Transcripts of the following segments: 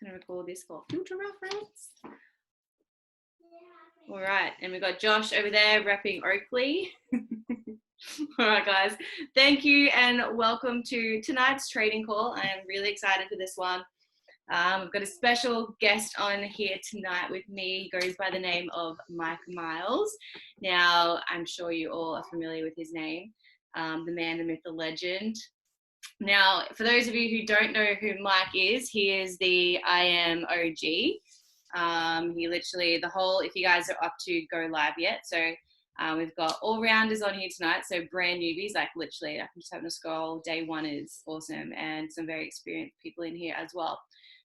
going to record this for future reference. All right, and we've got Josh over there repping Oakley. All right, guys, thank you and welcome to tonight's trading call. I am really excited for this one. I've got a special guest on here tonight with me. He goes by the name of Mike Miles. Now, I'm sure you all are familiar with his name, the man, the myth, the legend. Now, for those of you who don't know who Mike is, he is the I Am OG. He literally, if you guys are up to go live yet, so we've got all-rounders on here tonight, so brand newbies, like literally, I'm just having a scroll, day one is awesome, and some very experienced people in here as well.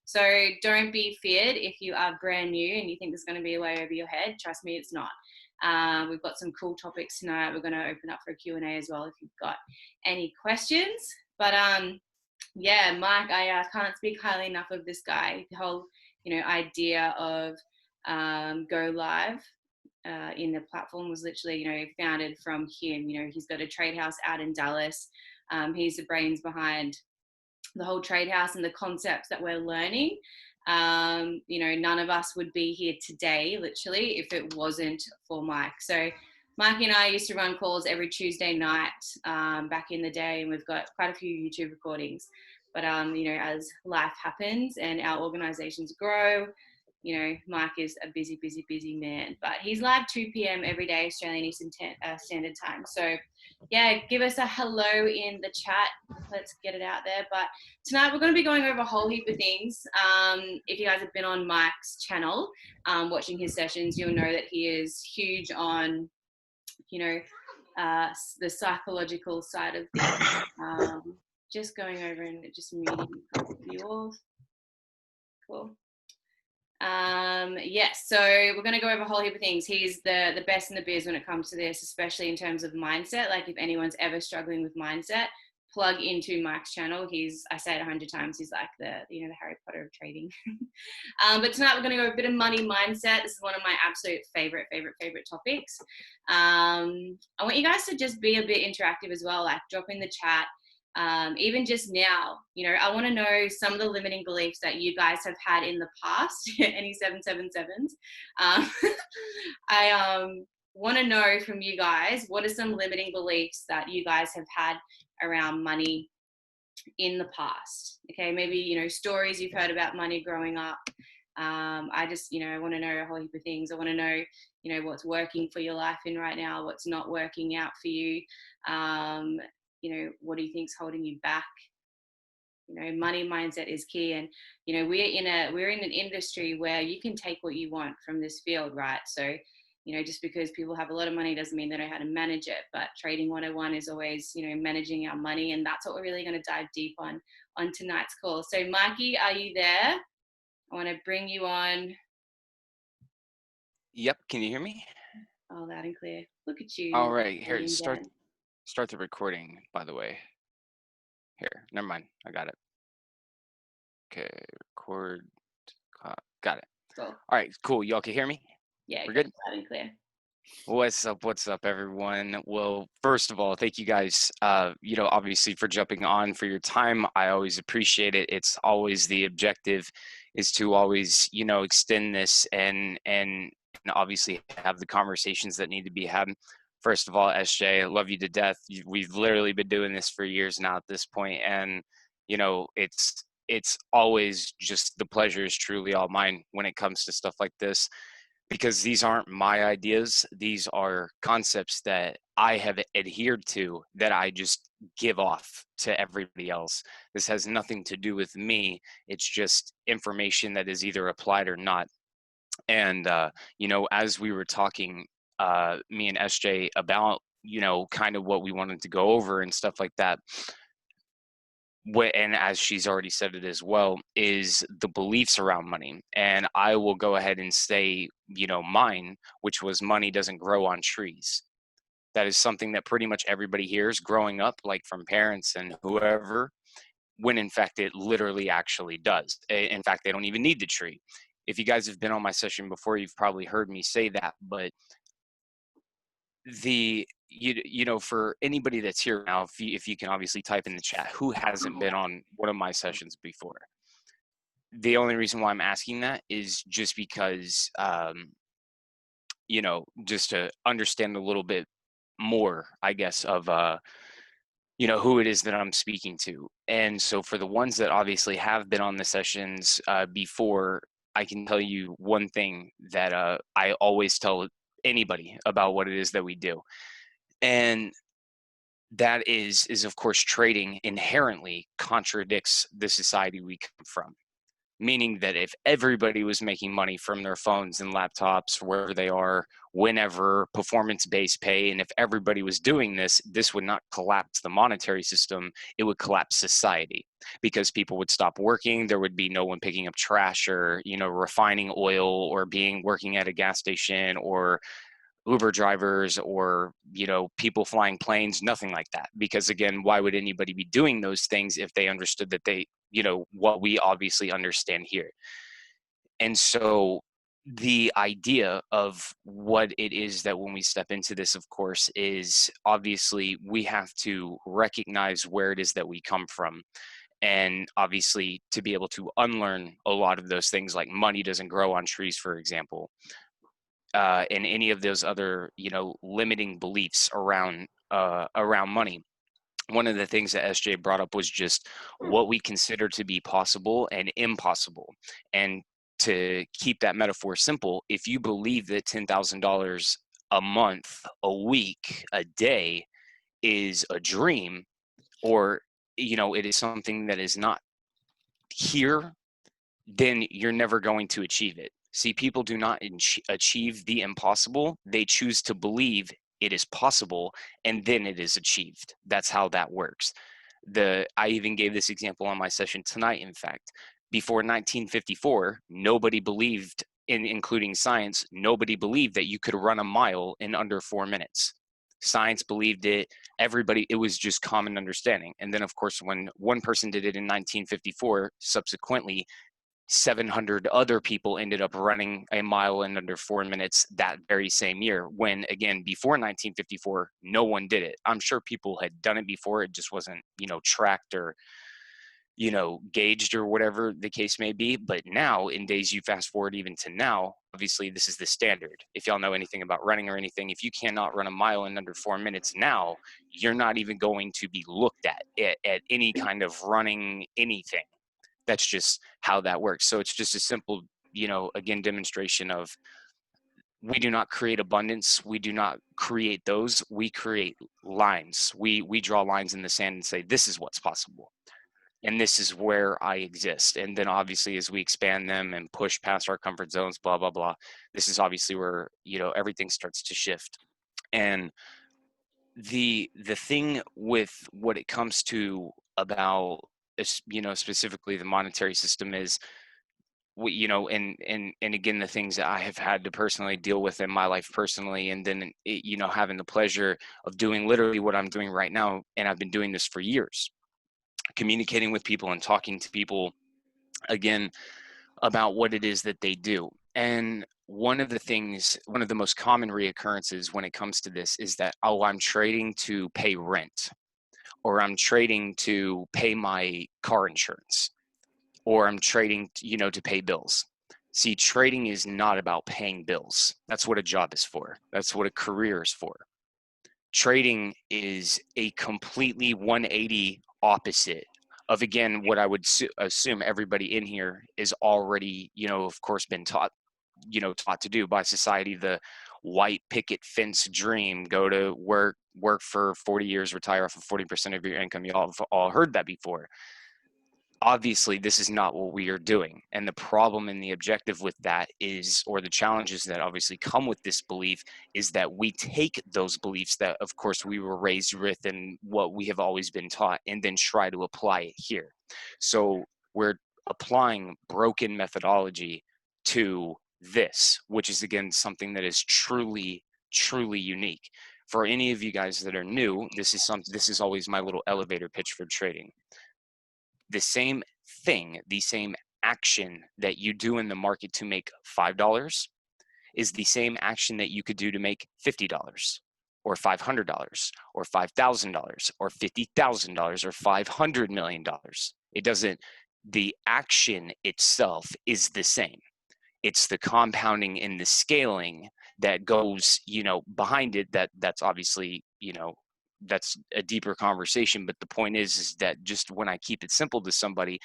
So don't be feared if you are brand new and you think there's going to be a way over your head. Trust me, it's not. We've got some cool topics tonight. We're going to open up for a Q&A as well if you've got any questions. But yeah, Mike, I can't speak highly enough of this guy. The whole idea of go live in the platform was literally founded from him. He's got a trade house out in Dallas. He's the brains behind the whole trade house and the concepts that we're learning. None of us would be here today literally if it wasn't for Mike. So Mike and I used to run calls every Tuesday night back in the day, and we've got quite a few YouTube recordings. But, as life happens and our organizations grow, Mike is a busy, busy, busy man. But he's live 2 p.m. every day, Australian Eastern Standard Time. So, yeah, give us a hello in the chat. Let's get it out there. But tonight we're going to be going over a whole heap of things. If you guys have been on Mike's channel, watching his sessions, you'll know that he is huge on, the psychological side of things. Just going over and just muting you all. Cool. Yes, so we're going to go over a whole heap of things. He's the best in the biz when it comes to this, especially in terms of mindset. Like if anyone's ever struggling with mindset, plug into Mike's channel. I say it 100 times, he's like the Harry Potter of trading. But tonight we're going to go a bit of money mindset. This is one of my absolute favorite topics. I want you guys to just be a bit interactive as well, like drop in the chat. Even just now, I want to know some of the limiting beliefs that you guys have had in the past. Any 777s? I want to know from you guys, what are some limiting beliefs that you guys have had around money in the past? Okay, maybe, stories you've heard about money growing up. I just, I want to know a whole heap of things. I want to know, what's working for your life in right now, what's not working out for you. What do you think's holding you back? Money mindset is key. And, we're in an industry where you can take what you want from this field, right? So, just because people have a lot of money doesn't mean they know how to manage it. But trading 101 is always, managing our money. And that's what we're really going to dive deep on tonight's call. So, Mikey, are you there? I want to bring you on. Yep. Can you hear me? Oh, loud and clear. Look at you. All right. Here, start the recording, by the way. Here, never mind. I got it. Okay, record. Got it. Cool. All right, cool. Y'all can hear me? Yeah, we're good. Loud and clear. What's up, everyone? Well, first of all, thank you guys, obviously for jumping on, for your time. I always appreciate it. It's always the objective is to always, extend this and obviously have the conversations that need to be had. First of all, SJ, I love you to death. We've literally been doing this for years now at this point, and it's always just the pleasure is truly all mine when it comes to stuff like this, because these aren't my ideas. These are concepts that I have adhered to that I just give off to everybody else. This has nothing to do with me. It's just information that is either applied or not. And as we were talking, me and SJ, about kind of what we wanted to go over and stuff like that, and as she's already said it as well, is the beliefs around money. And I will go ahead and say, mine, which was money doesn't grow on trees. That is something that pretty much everybody hears growing up, like from parents and whoever, when in fact it literally actually does. In fact, they don't even need the tree. If you guys have been on my session before, you've probably heard me say that. But for anybody that's here now, if you can obviously type in the chat, who hasn't been on one of my sessions before? the only reason why I'm asking that is just because, just to understand a little bit more, I guess, of, who it is that I'm speaking to. And so for the ones that obviously have been on the sessions before, I can tell you one thing that I always tell anybody about what it is that we do. And that is of course trading inherently contradicts the society we come from, meaning that if everybody was making money from their phones and laptops wherever they are, whenever, performance-based pay, and if everybody was doing this, this would not collapse the monetary system, it would collapse society, because people would stop working, there would be no one picking up trash or refining oil or being working at a gas station or Uber drivers or people flying planes, nothing like that. Because again, why would anybody be doing those things if they understood that they what we obviously understand here? And so the idea of what it is that when we step into this, of course, is obviously we have to recognize where it is that we come from, and obviously to be able to unlearn a lot of those things, like money doesn't grow on trees, for example, and any of those other limiting beliefs around money. One of the things that SJ brought up was just what we consider to be possible and impossible. And to keep that metaphor simple, if you believe that $10,000 a month, a week, a day is a dream, or it is something that is not here, then you're never going to achieve it. See, people do not achieve the impossible. They choose to believe it is possible, and then it is achieved. That's how that works. I even gave this example on my session tonight, in fact. Before 1954, nobody believed, including science, nobody believed that you could run a mile in under 4 minutes. Science believed it, everybody, it was just common understanding. And then, of course, when one person did it in 1954, subsequently, 700 other people ended up running a mile in under 4 minutes that very same year, when again, before 1954, no one did it. I'm sure people had done it before, it just wasn't tracked or gauged or whatever the case may be. But now, in days, you fast forward even to now, obviously this is the standard. If y'all know anything about running or anything, if you cannot run a mile in under 4 minutes now, you're not even going to be looked at any kind of running anything. That's just how that works. So it's just a simple, again, demonstration of, we do not create abundance. We do not create those. We create lines. We draw lines in the sand and say, this is what's possible. And this is where I exist. And then obviously, as we expand them and push past our comfort zones, blah, blah, blah, this is obviously where, everything starts to shift. And the thing with what it comes to about, specifically the monetary system is, and again, the things that I have had to personally deal with in my life personally, and then having the pleasure of doing literally what I'm doing right now, and I've been doing this for years, communicating with people and talking to people again about what it is that they do. And one of the most common reoccurrences when it comes to this is that, oh, I'm trading to pay rent, or I'm trading to pay my car insurance, or I'm trading, to pay bills. See, trading is not about paying bills. That's what a job is for. That's what a career is for. Trading is a completely 180 opposite of, again, what I would assume everybody in here is already, of course, been taught to do by society, the white picket fence dream, go to work for 40 years, retire off of 40% of your income. Y'all have all heard that before. Obviously, this is not what we are doing. And the problem and the objective with that is, or the challenges that obviously come with this belief, is that we take those beliefs that, of course, we were raised with and what we have always been taught, and then try to apply it here. So we're applying broken methodology to this, which is, again, something that is truly, truly unique. For any of you guys that are new, this is always my little elevator pitch for trading. The same thing, the same action that you do in the market to make $5 is the same action that you could do to make $50 or $500 or $5,000 or $50,000 or $500 million. It doesn't the action itself is the same. It's the compounding and the scaling that goes, behind it. That's obviously, that's a deeper conversation. But the point is that just when I keep it simple to somebody,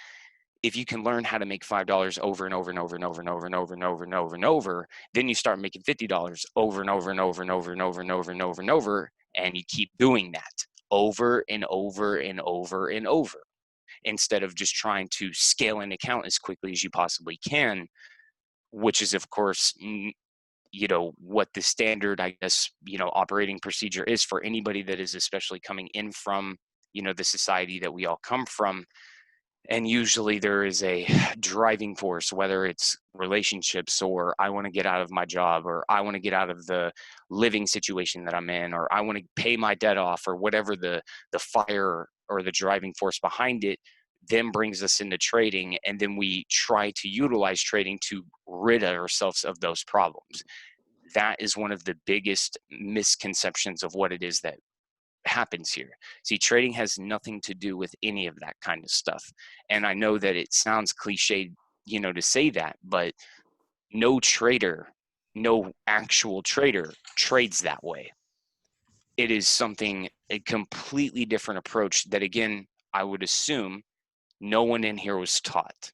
if you can learn how to make $5 over and over and over and over and over and over and over and over and over, then you start making $50 over and over and over and over and over and over and over and over, and you keep doing that over and over and over and over, instead of just trying to scale an account as quickly as you possibly can, which is of course what the standard, I guess, operating procedure is for anybody that is especially coming in from the society that we all come from. And usually there is a driving force, whether it's relationships, or I want to get out of my job, or I want to get out of the living situation that I'm in, or I want to pay my debt off, or whatever the fire or the driving force behind it then brings us into trading. And then we try to utilize trading to rid ourselves of those problems. That is one of the biggest misconceptions of what it is that happens here. See, trading has nothing to do with any of that kind of stuff. And I know that it sounds cliched, to say that, but no trader, no actual trader trades that way. It is a completely different approach that, again, I would assume no one in here was taught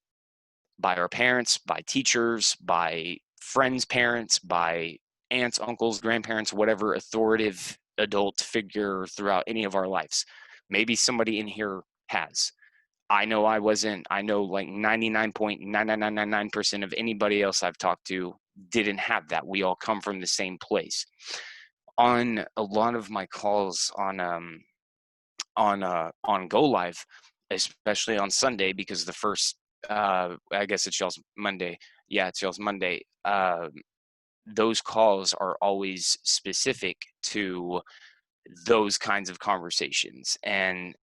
by our parents, by teachers, by friends' parents, by aunts, uncles, grandparents, whatever authoritative adult figure throughout any of our lives. Maybe somebody in here has. I know I wasn't. I know like 99.99999% of anybody else I've talked to didn't have that. We all come from the same place. On a lot of my calls on Go Live, especially on Sunday, because the first I guess it shows Monday. Yeah, it shows Monday. Those calls are always specific to those kinds of conversations, and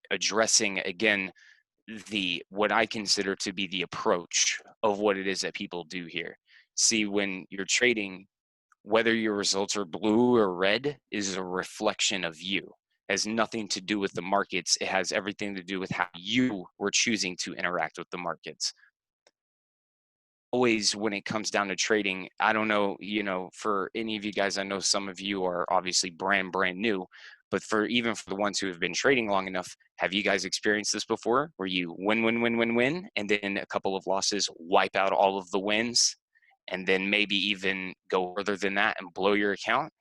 addressing, again, what I consider to be the approach of what it is that people do here. See, when you're trading, whether your results are blue or red is a reflection of you. It has nothing to do with the markets. It has everything to do with how you were choosing to interact with the markets. Always, when it comes down to trading, I don't know, for any of you guys, I know some of you are obviously brand new, but even for the ones who have been trading long enough, have you guys experienced this before, where you win, and then a couple of losses wipe out all of the wins, and then maybe even go further than that and blow your account?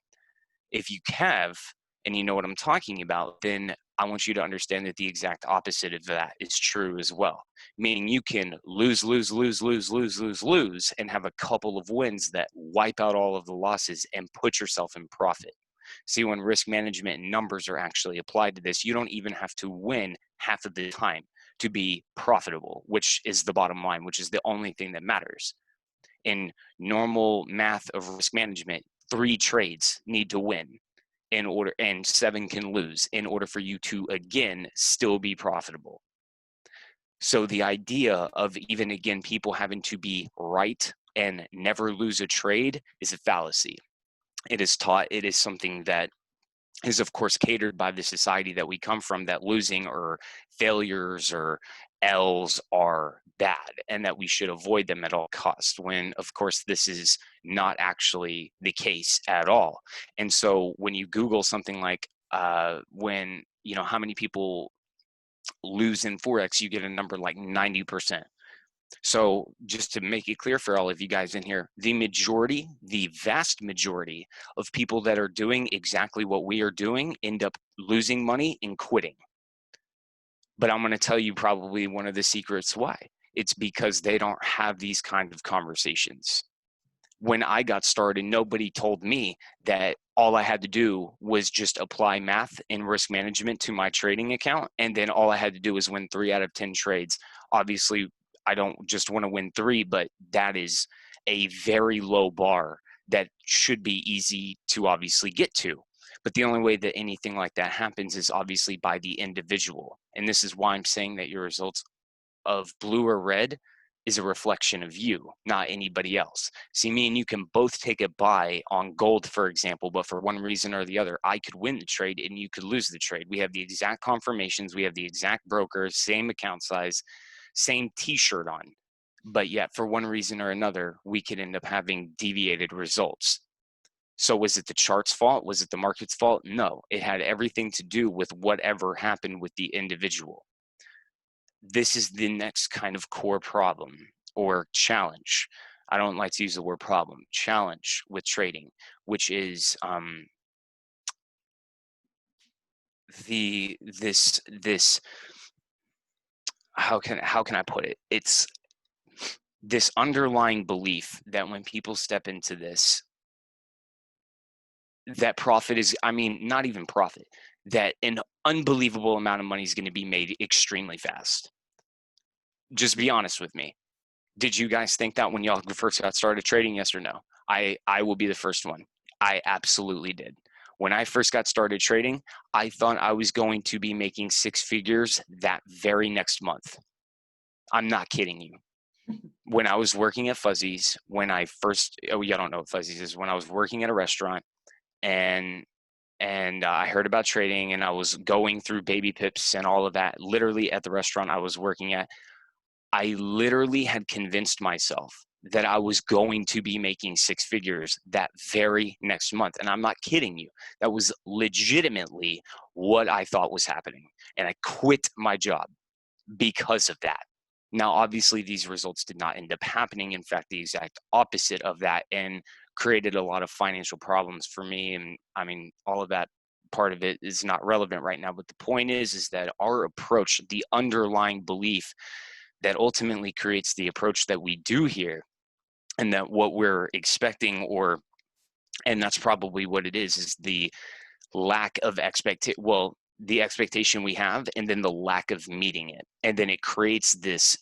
If you have, and you know what I'm talking about, then I want you to understand that the exact opposite of that is true as well. Meaning you can lose, and have a couple of wins that wipe out all of the losses and put yourself in profit. See, when risk management and numbers are actually applied to this, you don't even have to win half of the time to be profitable, which is the bottom line, which is the only thing that matters. In normal math of risk management, 3 trades need to win in order, and 7 can lose in order for you to, again, still be profitable. So the idea of, even again, people having to be right and never lose a trade is a fallacy. It is taught. It is something that is, of course, catered by the society that we come from, that losing or failures or L's are bad and that we should avoid them at all costs, when, of course, this is not actually the case at all. And so when you Google something like how many people lose in Forex, you get a number like 90%. So just to make it clear for all of you guys in here, the vast majority of people that are doing exactly what we are doing end up losing money and quitting. But I'm going to tell you probably one of the secrets why. It's because they don't have these kind of conversations. When I got started, nobody told me that all I had to do was just apply math and risk management to my trading account, and then all I had to do was win 3 out of 10 trades. Obviously, I don't just want to win 3, but that is a very low bar that should be easy to obviously get to. But the only way that anything like that happens is obviously by the individual. And this is why I'm saying that your results of blue or red is a reflection of you, not anybody else. See, me and you can both take a buy on gold, for example, but for one reason or the other, I could win the trade and you could lose the trade. We have the exact confirmations, we have the exact brokers, same account size, same t-shirt on, but yet for one reason or another, we could end up having deviated results. So was it the chart's fault? Was it the market's fault? No, it had everything to do with whatever happened with the individual. This is the next kind of core problem or challenge. I don't like to use the word problem, challenge with trading, which is this how can I put it? It's this underlying belief that when people step into this, that profit is, I mean, not even profit, that an unbelievable amount of money is going to be made extremely fast. Just be honest with me. Did you guys think that when y'all first got started trading? Yes or no? I will be the first one. I absolutely did. When I first got started trading, I thought I was going to be making six figures that very next month. I'm not kidding you. When I was working at Fuzzy's, when I first, oh, you don't know what Fuzzy's is, when I was working at a restaurant and I heard about trading and I was going through baby pips and all of that, literally at the restaurant I was working at, I literally had convinced myself that I was going to be making six figures that very next month. And I'm not kidding you. That was legitimately what I thought was happening. And I quit my job because of that. Now, obviously, these results did not end up happening. In fact, the exact opposite of that, and created a lot of financial problems for me. And I mean, all of that part of it is not relevant right now. But the point is that our approach, the underlying belief that ultimately creates the approach that we do here, and that what we're expecting, and that's probably what it is the lack of the expectation we have, and then the lack of meeting it. And then it creates this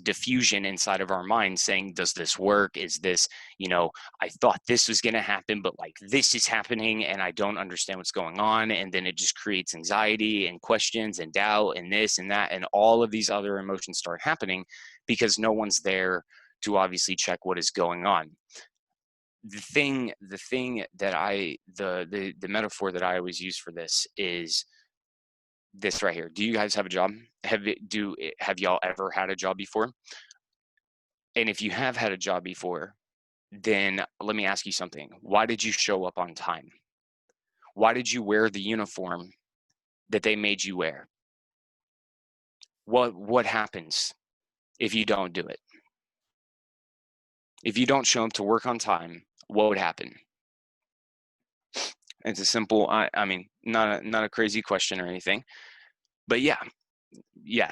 diffusion inside of our mind saying, does this work? Is this, I thought this was going to happen, but like this is happening and I don't understand what's going on. And then it just creates anxiety and questions and doubt and this and that. And all of these other emotions start happening because no one's there to obviously check what is going on. The thing that the metaphor that I always use for this is this right here. Do you guys have a job? Have y'all ever had a job before? And if you have had a job before, then let me ask you something. Why did you show up on time? Why did you wear the uniform that they made you wear? What happens if you don't do it? If you don't show up to work on time, what would happen? It's a simple, I mean, not a crazy question or anything, but yeah,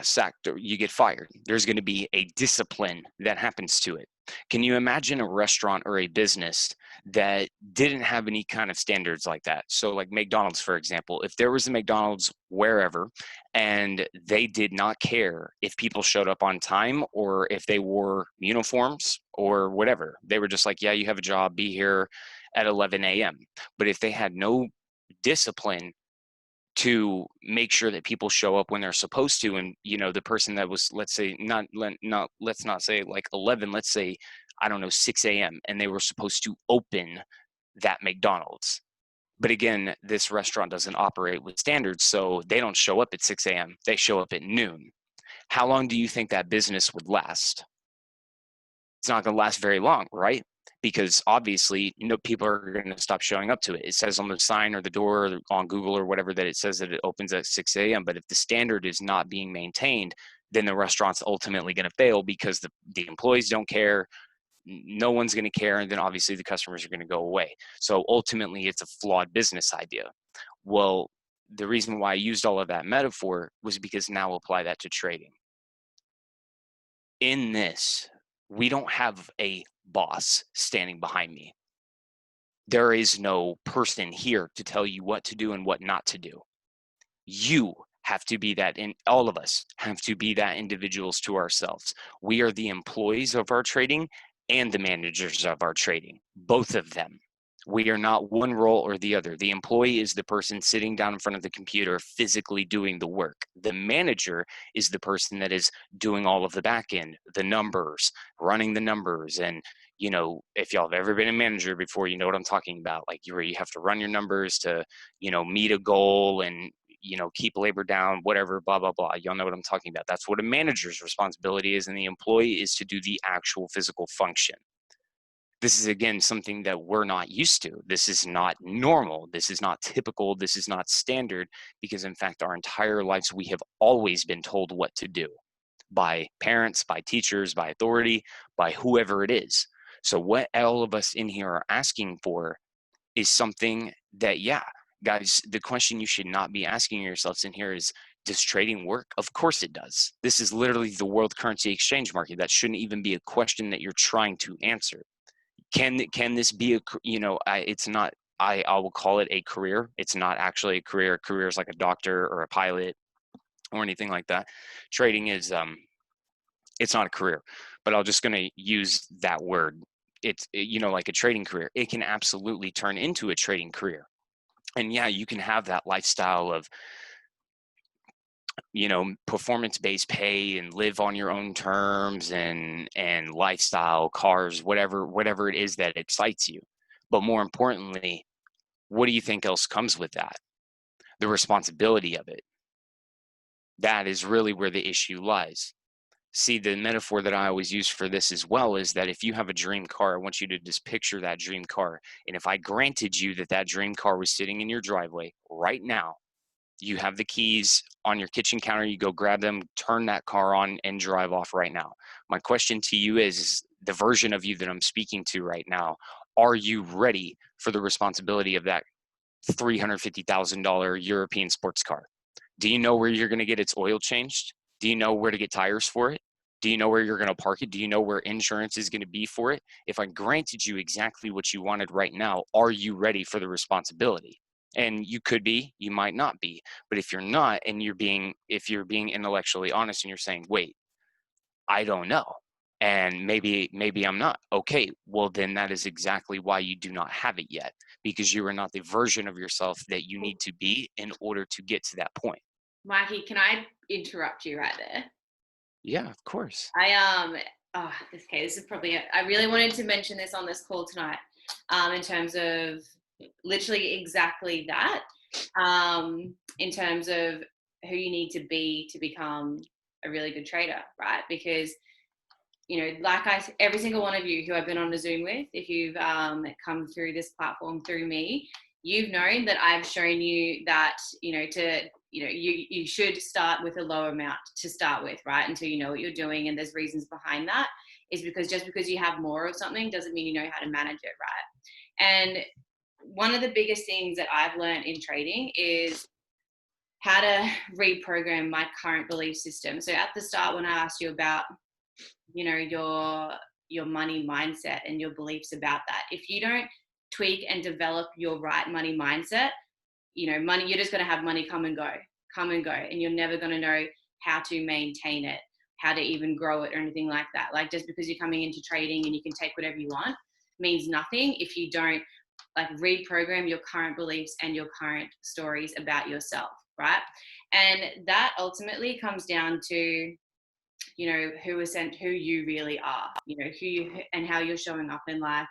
sacked, or you get fired. There's going to be a discipline that happens to it. Can you imagine a restaurant or a business that didn't have any kind of standards like that? So like McDonald's, for example, if there was a McDonald's wherever and they did not care if people showed up on time or if they wore uniforms or whatever, they were just like, yeah, you have a job, be here at 11 a.m. But if they had no discipline to make sure that people show up when they're supposed to, and the person that was, let's say, let's not say like 11, let's say, I don't know, 6 a.m. and they were supposed to open that McDonald's. But again, this restaurant doesn't operate with standards, so they don't show up at 6 a.m. They show up at noon. How long do you think that business would last? It's not going to last very long, right? Because obviously, people are going to stop showing up to it. It says on the sign or the door or on Google or whatever that it says that it opens at 6 a.m. But if the standard is not being maintained, then the restaurant's ultimately going to fail because the employees don't care. No one's going to care. And then obviously the customers are going to go away. So ultimately, it's a flawed business idea. Well, the reason why I used all of that metaphor was because now apply that to trading. In this, we don't have a boss standing behind me. There is no person here to tell you what to do and what not to do. You have to be that, and all of us have to be that individuals to ourselves. We are the employees of our trading and the managers of our trading, both of them. We are not one role or the other. The employee is the person sitting down in front of the computer physically doing the work. The manager is the person that is doing all of the back end, the numbers, running the numbers. And, you know, if y'all have ever been a manager before, you know what I'm talking about. Like where you have to run your numbers to, you know, meet a goal and, you know, keep labor down, whatever, blah, blah, blah. Y'all know what I'm talking about. That's what a manager's responsibility is. And the employee is to do the actual physical function. This is, again, something that we're not used to. This is not normal. This is not typical. This is not standard, because in fact, our entire lives, we have always been told what to do by parents, by teachers, by authority, by whoever it is. So what all of us in here are asking for is something that, yeah, guys, the question you should not be asking yourselves in here is, does trading work? Of course it does. This is literally the world currency exchange market. That shouldn't even be a question that you're trying to answer. Can this be a, you know, it's not, I will call it a career. It's not actually a career. A career is like a doctor or a pilot or anything like that. Trading is, it's not a career, but I'm just going to use that word. It's, you know, like a trading career. It can absolutely turn into a trading career. And yeah, you can have that lifestyle of, you know, performance-based pay and live on your own terms and lifestyle, cars, whatever it is that excites you. But more importantly, what do you think else comes with that? The responsibility of it. That is really where the issue lies. See, the metaphor that I always use for this as well is that if you have a dream car, I want you to just picture that dream car. And if I granted you that that dream car was sitting in your driveway right now, you have the keys on your kitchen counter, you go grab them, turn that car on and drive off right now. My question to you is the version of you that I'm speaking to right now, are you ready for the responsibility of that $350,000 European sports car? Do you know where you're going to get its oil changed? Do you know where to get tires for it? Do you know where you're going to park it? Do you know where insurance is going to be for it? If I granted you exactly what you wanted right now, are you ready for the responsibility? And you could be, you might not be. But if you're not, and if you're being intellectually honest and you're saying, wait, I don't know, and maybe I'm not, okay, well then that is exactly why you do not have it yet, because you are not the version of yourself that you need to be in order to get to that point. Mikey, can I interrupt you right there? Yeah, of course. This is probably it. I really wanted to mention this on this call tonight, in terms of literally exactly that, in terms of who you need to be to become a really good trader, right? Because, you know, every single one of you who I've been on a Zoom with, if you've come through this platform through me, you've known that I've shown you that, you should start with a low amount to start with, right? Until you know what you're doing. And there's reasons behind that, is because just because you have more of something doesn't mean you know how to manage it, right? And one of the biggest things that I've learned in trading is how to reprogram my current belief system. So at the start, when I asked you about, you know, your money mindset and your beliefs about that, if you don't tweak and develop your right money mindset, you know, money, you're just going to have money come and go, and you're never going to know how to maintain it, how to even grow it or anything like that. Like, just because you're coming into trading and you can take whatever you want means nothing if you don't like reprogram your current beliefs and your current stories about yourself, right? And that ultimately comes down to, you know, who you really are, you know, and how you're showing up in life.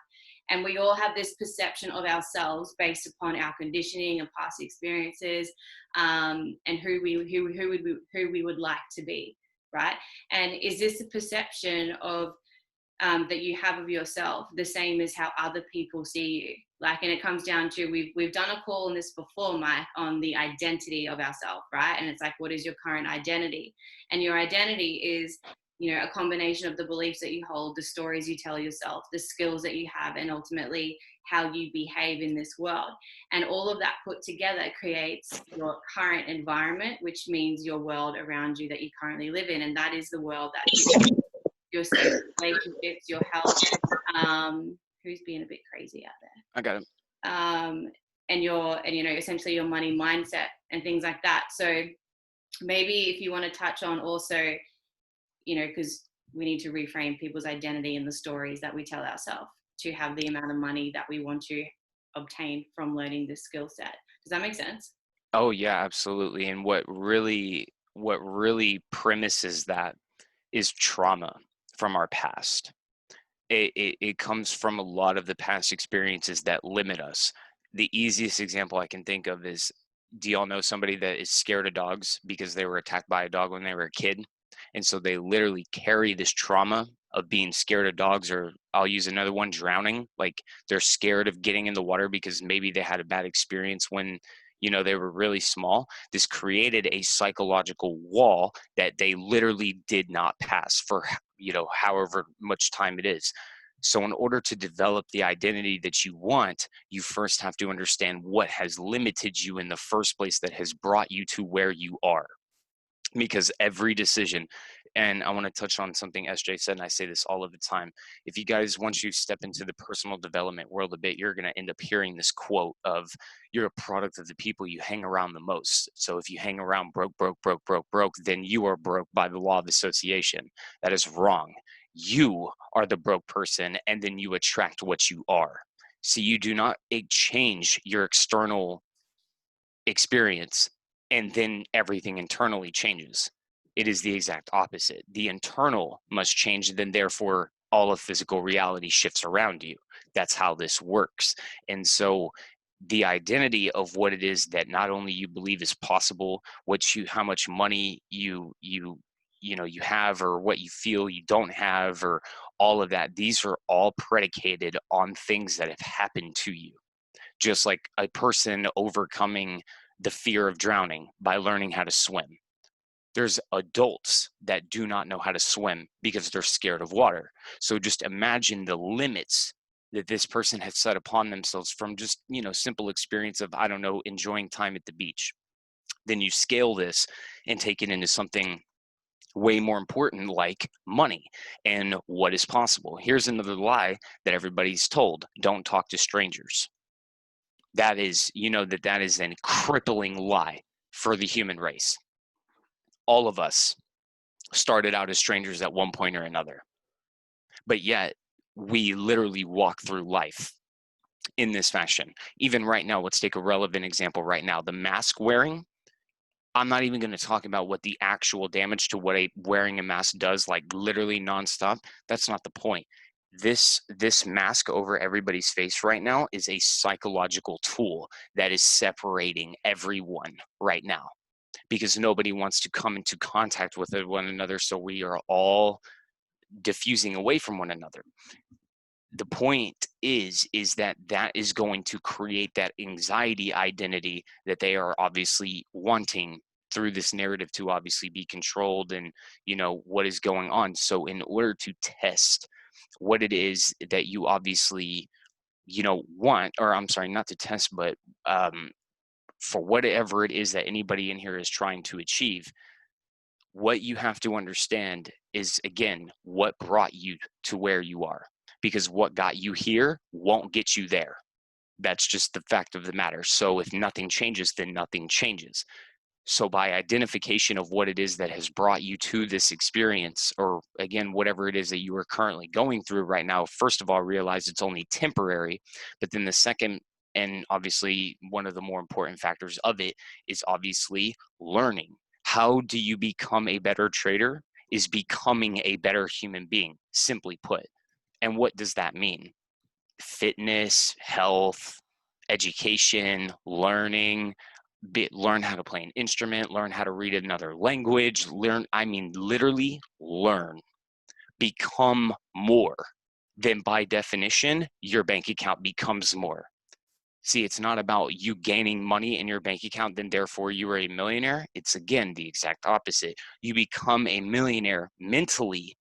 And we all have this perception of ourselves based upon our conditioning and past experiences, and who we would like to be, right? And is this a perception of that you have of yourself the same as how other people see you? Like, and it comes down to, we've done a call on this before, Mike, on the identity of ourselves, right? And it's like, what is your current identity? And your identity is, you know, a combination of the beliefs that you hold, the stories you tell yourself, the skills that you have, and ultimately how you behave in this world. And all of that put together creates your current environment, which means your world around you that you currently live in. And that is the world that your relationships, your health, who's being a bit crazy out there? I got it. And you know, essentially your money mindset and things like that. So maybe if you want to touch on also, you know, because we need to reframe people's identity and the stories that we tell ourselves to have the amount of money that we want to obtain from learning this skill set. Does that make sense? Oh yeah, absolutely. And what really premises that is trauma from our past. It comes from a lot of the past experiences that limit us. The easiest example I can think of is, do y'all know somebody that is scared of dogs because they were attacked by a dog when they were a kid? And so they literally carry this trauma of being scared of dogs, or I'll use another one, drowning. Like they're scared of getting in the water because maybe they had a bad experience when, they were really small. This created a psychological wall that they literally did not pass for, however much time it is. So in order to develop the identity that you want, you first have to understand what has limited you in the first place that has brought you to where you are. Because every decision, and I want to touch on something SJ said, and I say this all of the time. If you guys, once you step into the personal development world a bit, you're going to end up hearing this quote of, you're a product of the people you hang around the most. So if you hang around broke, broke, broke, broke, broke, then you are broke by the law of association. That is wrong. You are the broke person, and then you attract what you are. So you do not change your external experience and then everything internally changes. It is the exact opposite. The internal must change, then therefore all of physical reality shifts around you. That's how this works. And so the identity of what it is that not only you believe is possible, how much money you have, or what you feel you don't have, or all of that, these are all predicated on things that have happened to you. Just like a person overcoming the fear of drowning by learning how to swim. There's adults that do not know how to swim because they're scared of water. So just imagine the limits that this person has set upon themselves from just, simple experience of, I don't know, enjoying time at the beach. Then you scale this and take it into something way more important, like money and what is possible. Here's another lie that everybody's told: don't talk to strangers. That is, that is a crippling lie for the human race. All of us started out as strangers at one point or another, but yet we literally walk through life in this fashion. Even right now, let's take a relevant example right now, the mask wearing. I'm not even going to talk about what the actual damage to what wearing a mask does, like literally nonstop. That's not the point. This mask over everybody's face right now is a psychological tool that is separating everyone right now, because nobody wants to come into contact with one another. So we are all diffusing away from one another. The point is that is going to create that anxiety identity that they are obviously wanting through this narrative to obviously be controlled, and what is going on. So in order to test what it is that you obviously want, or I'm sorry, not to test, but for whatever it is that anybody in here is trying to achieve, what you have to understand is, again, what brought you to where you are, because what got you here won't get you there. That's just the fact of the matter. So if nothing changes, then nothing changes. So by identification of what it is that has brought you to this experience, or again, whatever it is that you are currently going through right now, first of all, realize it's only temporary. But then the second, and obviously one of the more important factors of it, is obviously learning. How do you become a better trader? Is becoming a better human being, simply put. And what does that mean? Fitness, health, education, learning, learn how to play an instrument, learn how to read another language, literally learn, become more. Then by definition, your bank account becomes more. See, it's not about you gaining money in your bank account, then therefore you are a millionaire. It's, again, the exact opposite. You become a millionaire mentally,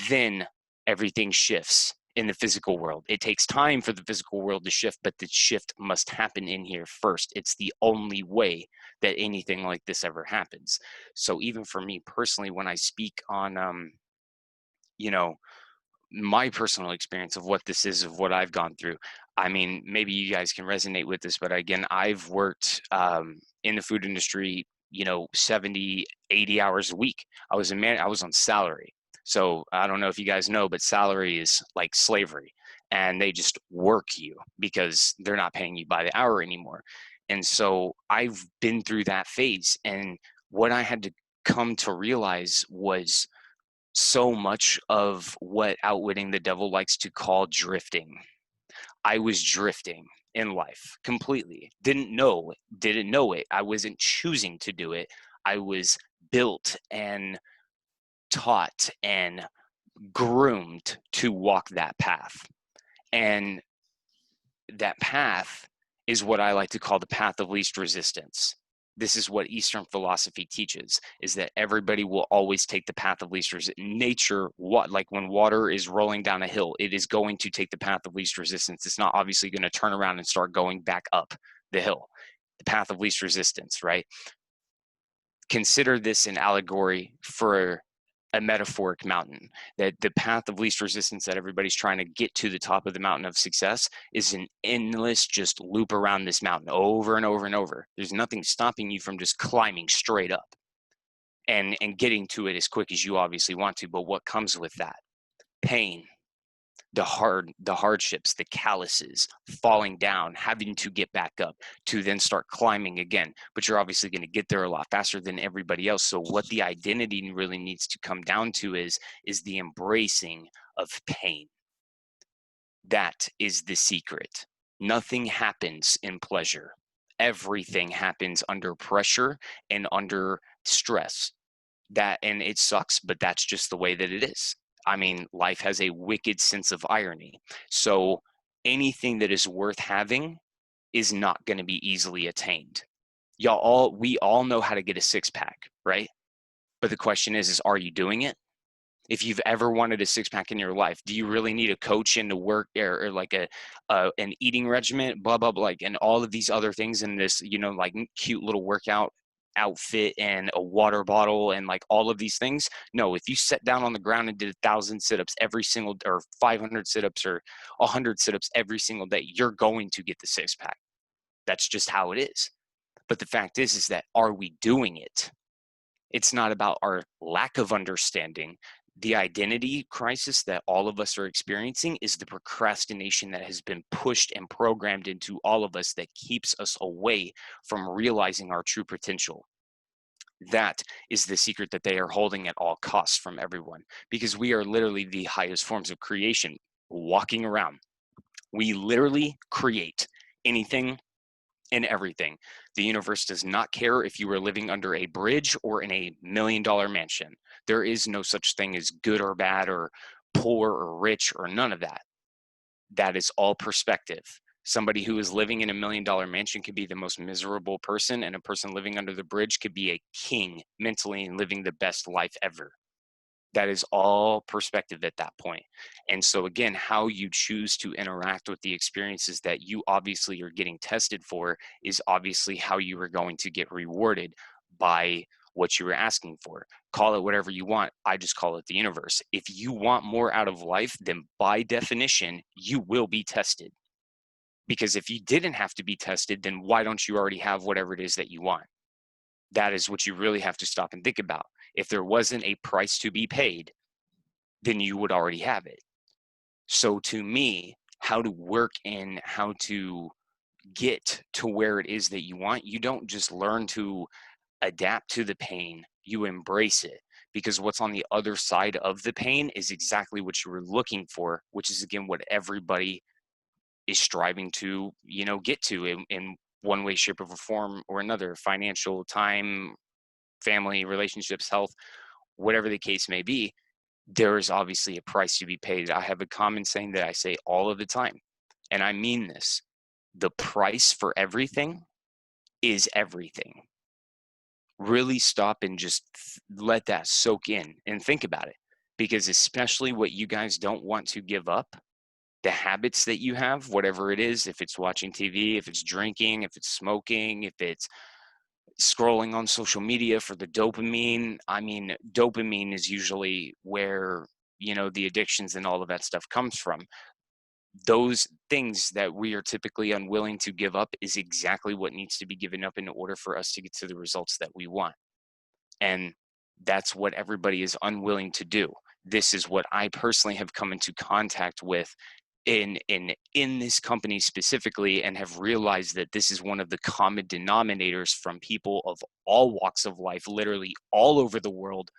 then everything shifts in the physical world. It takes time for the physical world to shift, but the shift must happen in here first. It's the only way that anything like this ever happens. So even for me personally, when I speak on, my personal experience of what this is, of what I've gone through, I mean, maybe you guys can resonate with this, but again, I've worked in the food industry, 70, 80 hours a week. I was on salary. So I don't know if you guys know, but salary is like slavery. and they just work you because they're not paying you by the hour anymore. And so I've been through that phase, and what I had to come to realize was so much of what Outwitting the Devil likes to call drifting. I was drifting in life completely. Didn't know it. I wasn't choosing to do it. I was built and taught and groomed to walk that path. And that path is what I like to call the path of least resistance. This is what Eastern philosophy teaches, is that everybody will always take the path of least resistance. Nature, like when water is rolling down a hill, it is going to take the path of least resistance. It's not obviously going to turn around and start going back up the hill. The path of least resistance, right? Consider this an allegory for a metaphoric mountain, that the path of least resistance that everybody's trying to get to the top of the mountain of success is an endless just loop around this mountain over and over and over. There's nothing stopping you from just climbing straight up and getting to it as quick as you obviously want to. But what comes with that? Pain, the hardships, the calluses, falling down, having to get back up to then start climbing again. But you're obviously going to get there a lot faster than everybody else. So what the identity really needs to come down to is the embracing of pain. That is the secret. Nothing happens in pleasure. Everything happens under pressure and under stress. And it sucks, but that's just the way that it is. I mean, life has a wicked sense of irony. So anything that is worth having is not going to be easily attained. We all know how to get a six pack, right? But the question is are you doing it? If you've ever wanted a six pack in your life, do you really need a coach into work or like an eating regimen, blah, blah, blah, like, and all of these other things in this, like cute little workout outfit and a water bottle and like all of these things? No, if you sat down on the ground and did 1,000 sit-ups every single, or 500 sit-ups or 100 sit-ups every single day, you're going to get the six pack. That's just how it is. But the fact is that are we doing it? It's not about our lack of understanding. The identity crisis that all of us are experiencing is the procrastination that has been pushed and programmed into all of us that keeps us away from realizing our true potential. That is the secret that they are holding at all costs from everyone, because we are literally the highest forms of creation walking around. We literally create anything and everything. The universe does not care if you are living under a bridge or in a $1 million mansion. There is no such thing as good or bad or poor or rich or none of that. That is all perspective. Somebody who is living in a $1 million mansion could be the most miserable person, and a person living under the bridge could be a king mentally and living the best life ever. That is all perspective at that point. And so again, how you choose to interact with the experiences that you obviously are getting tested for is obviously how you are going to get rewarded by what you were asking for. Call it whatever you want. I just call it the universe. If you want more out of life, then by definition, you will be tested. Because if you didn't have to be tested, then why don't you already have whatever it is that you want? That is what you really have to stop and think about. If there wasn't a price to be paid, then you would already have it. So to me, how to work and how to get to where it is that you want, you don't just learn to adapt to the pain, you embrace it. Because what's on the other side of the pain is exactly what you were looking for, which is again what everybody is striving to, get to in one way, shape, or form or another: financial, time, family, relationships, health, whatever the case may be. There is obviously a price to be paid. I have a common saying that I say all of the time, and I mean this: the price for everything is everything. Really stop and just let that soak in and think about it, because especially what you guys don't want to give up, the habits that you have, whatever it is, if it's watching TV, if it's drinking, if it's smoking, if it's scrolling on social media for the dopamine. I mean, dopamine is usually where, the addictions and all of that stuff comes from. Those things that we are typically unwilling to give up is exactly what needs to be given up in order for us to get to the results that we want. And that's what everybody is unwilling to do. This is what I personally have come into contact with in this company specifically, and have realized that this is one of the common denominators from people of all walks of life, literally all over the world,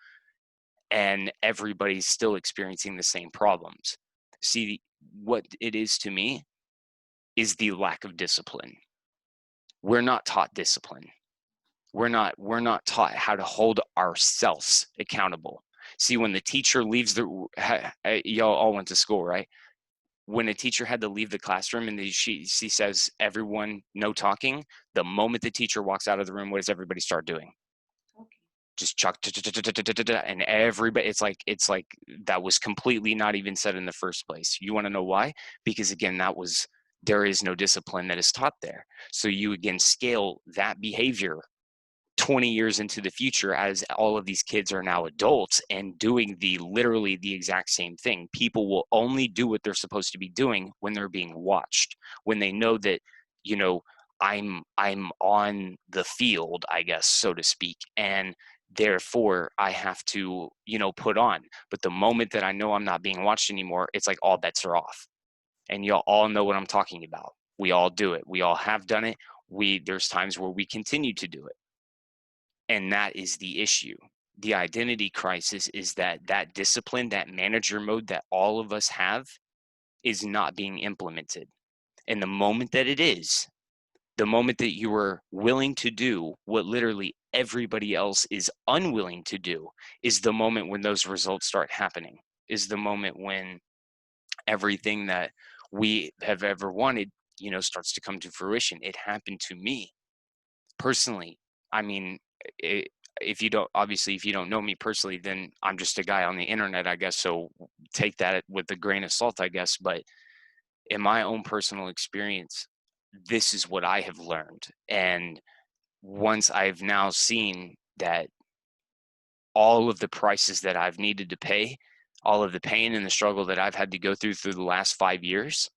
and everybody's still experiencing the same problems. See, what it is to me is the lack of discipline. We're not taught discipline. We're not taught how to hold ourselves accountable. See, when the teacher leaves y'all all went to school, right? When a teacher had to leave the classroom and she says, everyone, no talking, the moment the teacher walks out of the room, what does everybody start doing? Just chuck, and everybody, it's like that was completely not even said in the first place. You want to know why? Because again, there is no discipline that is taught there. So you again scale that behavior 20 years into the future, as all of these kids are now adults and doing literally the exact same thing. People will only do what they're supposed to be doing when they're being watched, when they know that, I'm on the field, I guess, so to speak, and therefore I have to, put on. But the moment that I know I'm not being watched anymore, it's like all bets are off. And y'all all know what I'm talking about. We all do it. We all have done it. There's times where we continue to do it. And that is the issue. The identity crisis is that discipline, that manager mode that all of us have, is not being implemented. And the moment that it is, the moment that you are willing to do what literally everybody else is unwilling to do, is the moment when those results start happening, is the moment when everything that we have ever wanted, starts to come to fruition. It happened to me personally. I mean, if you don't know me personally, then I'm just a guy on the internet, I guess. So take that with a grain of salt, I guess. But in my own personal experience, this is what I have learned. And once I've now seen that all of the prices that I've needed to pay, all of the pain and the struggle that I've had to go through the last 5 years,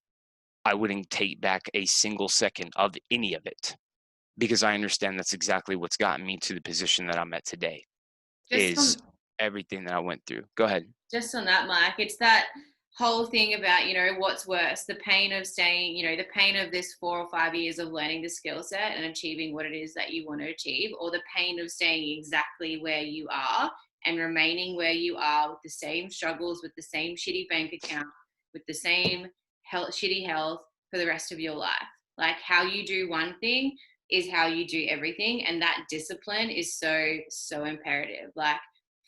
I wouldn't take back a single second of any of it, because I understand that's exactly what's gotten me to the position that I'm at today, Just is on everything that I went through. Go ahead. just on that, Mike, it's that whole thing about, what's worse, the pain of staying, the pain of this 4 or 5 years of learning the skill set and achieving what it is that you want to achieve, or the pain of staying exactly where you are and remaining where you are with the same struggles, with the same shitty bank account, with the same shitty health for the rest of your life. Like, how you do one thing is how you do everything. And that discipline is so, so imperative. Like,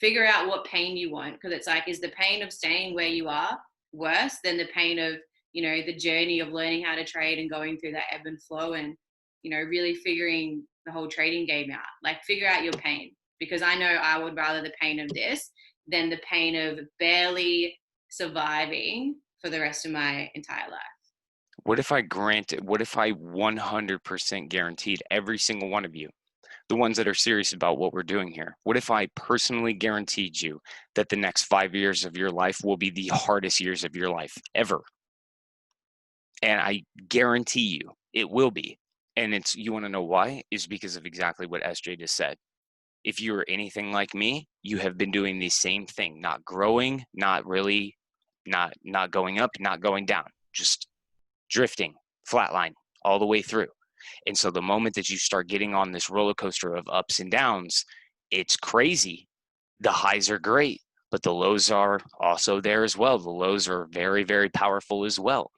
figure out what pain you want, because it's like, is the pain of staying where you are worse than the pain of, the journey of learning how to trade and going through that ebb and flow and, really figuring the whole trading game out? Like, figure out your pain, because I know I would rather the pain of this than the pain of barely surviving for the rest of my entire life. What if I 100% guaranteed every single one of you, the ones that are serious about what we're doing here, what if I personally guaranteed you that the next 5 years of your life will be the hardest years of your life ever? And I guarantee you it will be. And you want to know why? Is because of exactly what SJ just said. If you're anything like me, you have been doing the same thing, not growing, not really, not going up, not going down, just drifting, flatline all the way through. And so the moment that you start getting on this roller coaster of ups and downs, it's crazy. The highs are great, but the lows are also there as well. The lows are very, very powerful as well.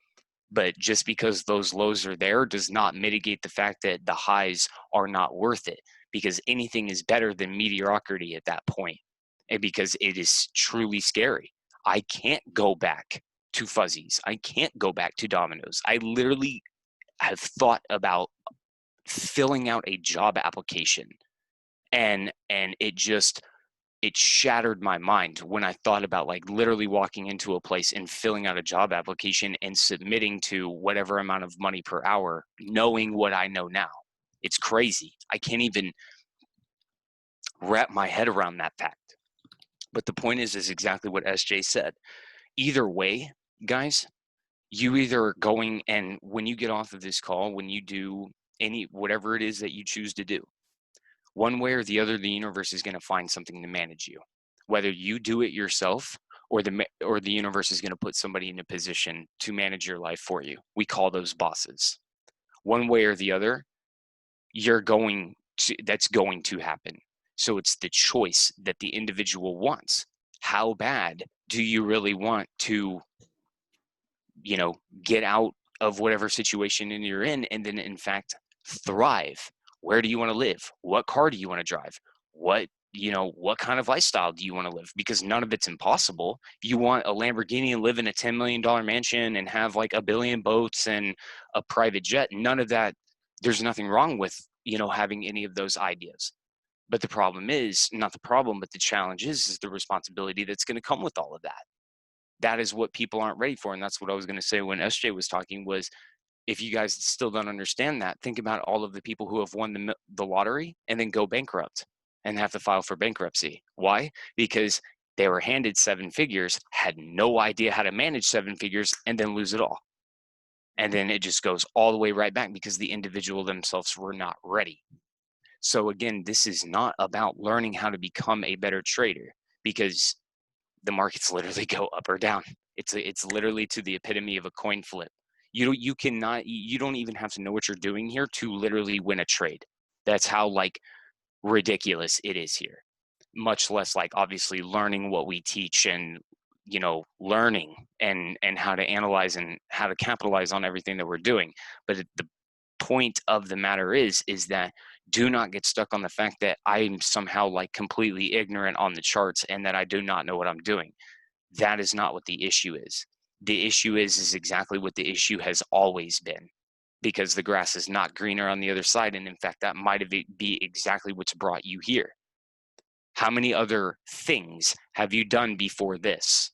But just because those lows are there does not mitigate the fact that the highs are not worth it, because anything is better than mediocrity at that point. And because it is truly scary. I can't go back to fuzzies. I can't go back to dominoes. I literally have thought about filling out a job application, and it shattered my mind when I thought about like literally walking into a place and filling out a job application and submitting to whatever amount of money per hour, knowing what I know now. It's crazy. I can't even wrap my head around that fact. But the point is exactly what SJ said. Either way, guys, you either are going, and when you get off of this call, when you do whatever it is that you choose to do, one way or the other, the universe is going to find something to manage you. Whether you do it yourself or the universe is going to put somebody in a position to manage your life for you. We call those bosses. One way or the other, that's going to happen. So it's the choice that the individual wants. How bad do you really want to, get out of whatever situation you're in, and then in fact thrive? Where do you want to live? What car do you want to drive? What kind of lifestyle do you want to live? Because none of it's impossible. You want a Lamborghini and live in a $10 million mansion and have like a billion boats and a private jet. None of that. There's nothing wrong with, having any of those ideas. But the problem is not the problem, but the challenge is the responsibility that's going to come with all of that. That is what people aren't ready for. And that's what I was going to say when SJ was talking was, if you guys still don't understand that, think about all of the people who have won the lottery and then go bankrupt and have to file for bankruptcy. Why? Because they were handed 7 figures, had no idea how to manage 7 figures, and then lose it all. And then it just goes all the way right back because the individual themselves were not ready. So again, this is not about learning how to become a better trader, because the markets literally go up or down. It's literally to the epitome of a coin flip. You don't even have to know what you're doing here to literally win a trade. That's how ridiculous it is here. Much less obviously learning what we teach and learning and how to analyze and how to capitalize on everything that we're doing. But the point of the matter is that do not get stuck on the fact that I'm somehow completely ignorant on the charts and that I do not know what I'm doing. That is not what the issue is. The issue is exactly what the issue has always been, because the grass is not greener on the other side. And in fact, that might be exactly what's brought you here. How many other things have you done before this?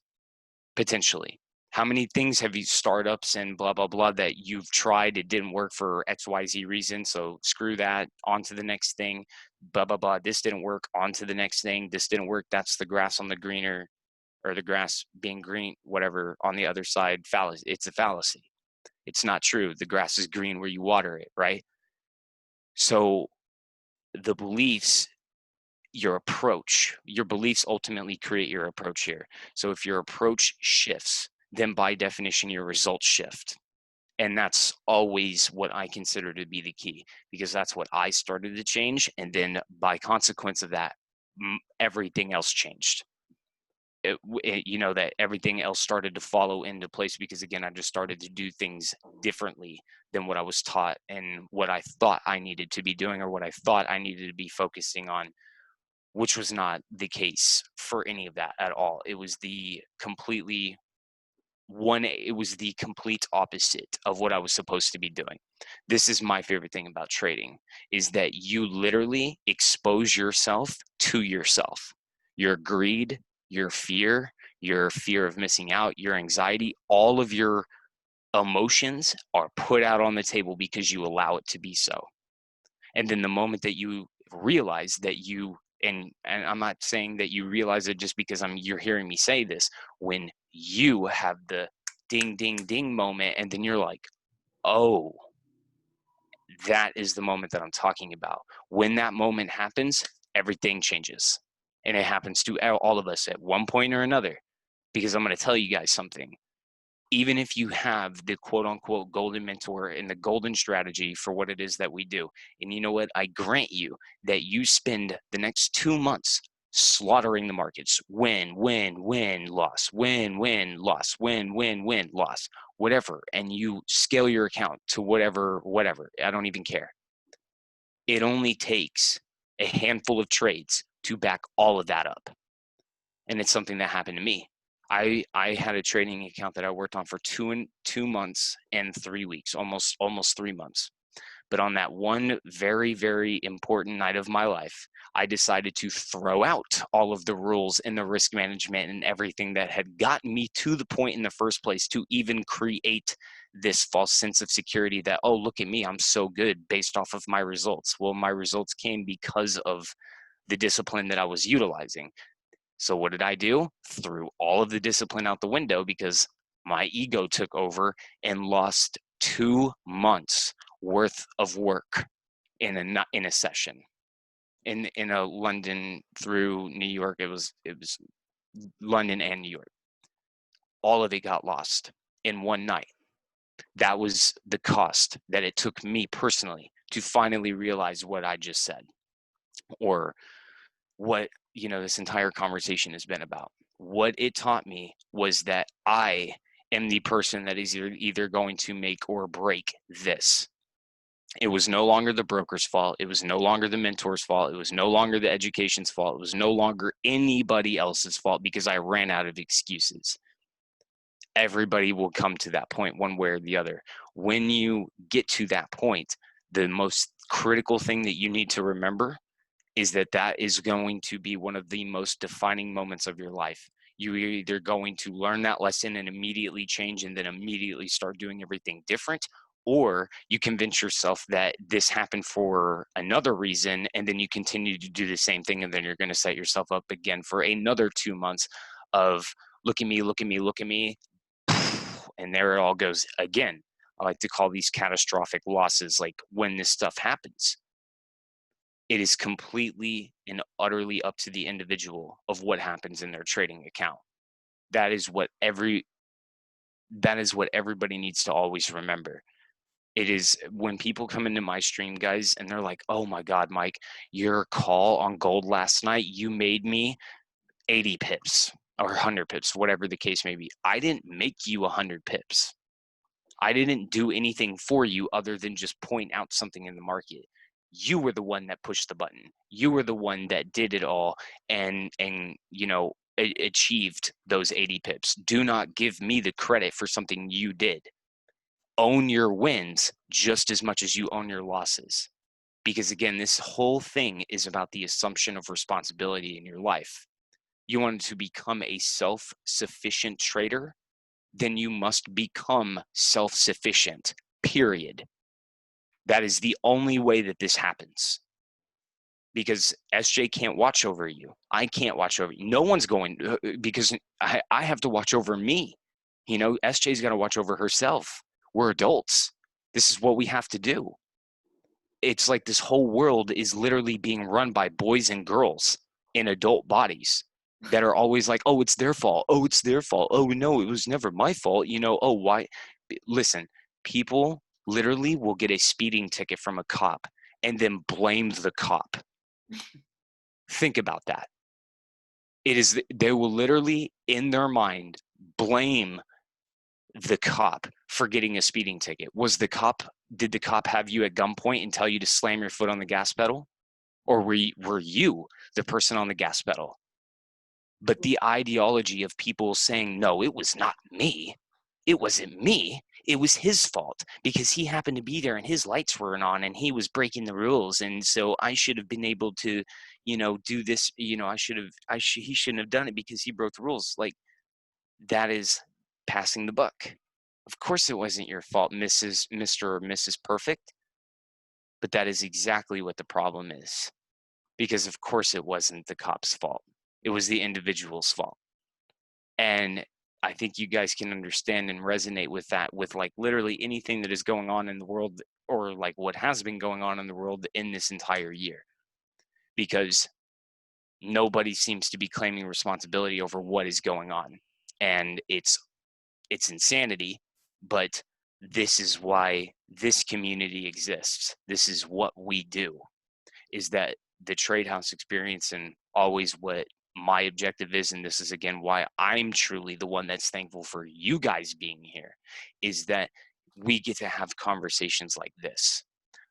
Potentially. How many things have you startups and blah, blah, blah that you've tried, it didn't work for XYZ reason, so screw that, on to the next thing, blah, blah, blah, this didn't work, on to the next thing, this didn't work, that's the grass on the greener, or the grass being green, whatever, on the other side, fallacy. It's a fallacy. It's not true. The grass is green where you water it, right? So the beliefs, your beliefs ultimately create your approach here. So if your approach shifts, then by definition, your results shift. And that's always what I consider to be the key, because that's what I started to change. And then by consequence of that, everything else changed. That everything else started to follow into place, because again, I just started to do things differently than what I was taught and what I thought I needed to be doing, or what I thought I needed to be focusing on, which was not the case for any of that at all. It was the complete opposite of what I was supposed to be doing. This is my favorite thing about trading, is that you literally expose yourself to yourself. Your greed, your fear of missing out, your anxiety, all of your emotions are put out on the table because you allow it to be so. And then the moment that you realize that and I'm not saying that you realize it just because you're hearing me say this, when you have the ding, ding, ding moment, and then you're like, oh, that is the moment that I'm talking about. When that moment happens, everything changes. And it happens to all of us at one point or another. Because I'm going to tell you guys something. Even if you have the quote unquote golden mentor and the golden strategy for what it is that we do, and you know what, I grant you that you spend the next 2 months slaughtering the markets, win, loss, win, loss, win, loss, whatever, and you scale your account to whatever, I don't even care. It only takes a handful of trades to back all of that up. And it's something that happened to me. I had a trading account that I worked on for 2 months and 3 weeks, almost 3 months. But on that one very, very important night of my life, I decided to throw out all of the rules and the risk management and everything that had gotten me to the point in the first place to even create this false sense of security that, oh, look at me, I'm so good based off of my results. Well, my results came because of the discipline that I was utilizing. So what did I do? Threw all of the discipline out the window because my ego took over and lost 2 months worth of work in a session. In a London through New York, it was London and New York. all of it got lost in one night. That was the cost that it took me personally to finally realize what I just said, or what, this entire conversation has been about. What it taught me was that I am the person that is either going to make or break this. It was no longer the broker's fault. It was no longer the mentor's fault. It was no longer the education's fault. It was no longer anybody else's fault, because I ran out of excuses. Everybody will come to that point one way or the other. When you get to that point, the most critical thing that you need to remember is that is going to be one of the most defining moments of your life. You're either going to learn that lesson and immediately change and then immediately start doing everything different, or you convince yourself that this happened for another reason, and then you continue to do the same thing, and then you're going to set yourself up again for another 2 months of look at me, look at me, look at me, and there it all goes again. I like to call these catastrophic losses. Like, when this stuff happens, it is completely and utterly up to the individual of what happens in their trading account. That is what everybody needs to always remember. It is when people come into my stream, guys, and they're like, oh my God, Mike, your call on gold last night, you made me 80 pips or 100 pips, whatever the case may be. I didn't make you 100 pips. I didn't do anything for you other than just point out something in the market. You were the one that pushed the button. You were the one that did it all and achieved those 80 pips. Do not give me the credit for something you did. Own your wins just as much as you own your losses. Because again, this whole thing is about the assumption of responsibility in your life. You want to become a self-sufficient trader, then you must become self-sufficient, period. That is the only way that this happens. Because SJ can't watch over you. I can't watch over you. No one's going, because I have to watch over me. SJ's got to watch over herself. We're adults. This is what we have to do. It's like this whole world is literally being run by boys and girls in adult bodies that are always like, oh, it's their fault. Oh, it's their fault. Oh, no, it was never my fault. Oh, why? Listen, people literally will get a speeding ticket from a cop and then blame the cop. Think about that. They will literally, in their mind, blame the cop for getting a speeding ticket. Did the cop have you at gunpoint and tell you to slam your foot on the gas pedal? Or were you the person on the gas pedal? But the ideology of people saying, no, it was not me. It wasn't me. It was his fault because he happened to be there and his lights weren't on and he was breaking the rules. And so I should have been able to, do this. He shouldn't have done it because he broke the rules. Like, that is passing the buck. Of course it wasn't your fault, Mr. or Mrs. Perfect. But that is exactly what the problem is. Because of course it wasn't the cop's fault. It was the individual's fault. And I think you guys can understand and resonate with that, with like literally anything that is going on in the world, or like what has been going on in the world in this entire year. Because nobody seems to be claiming responsibility over what is going on. And it's insanity, but this is why this community exists. This is what we do, is that the trade house experience, and always what my objective is, and this is again why I'm truly the one that's thankful for you guys being here, is that we get to have conversations like this,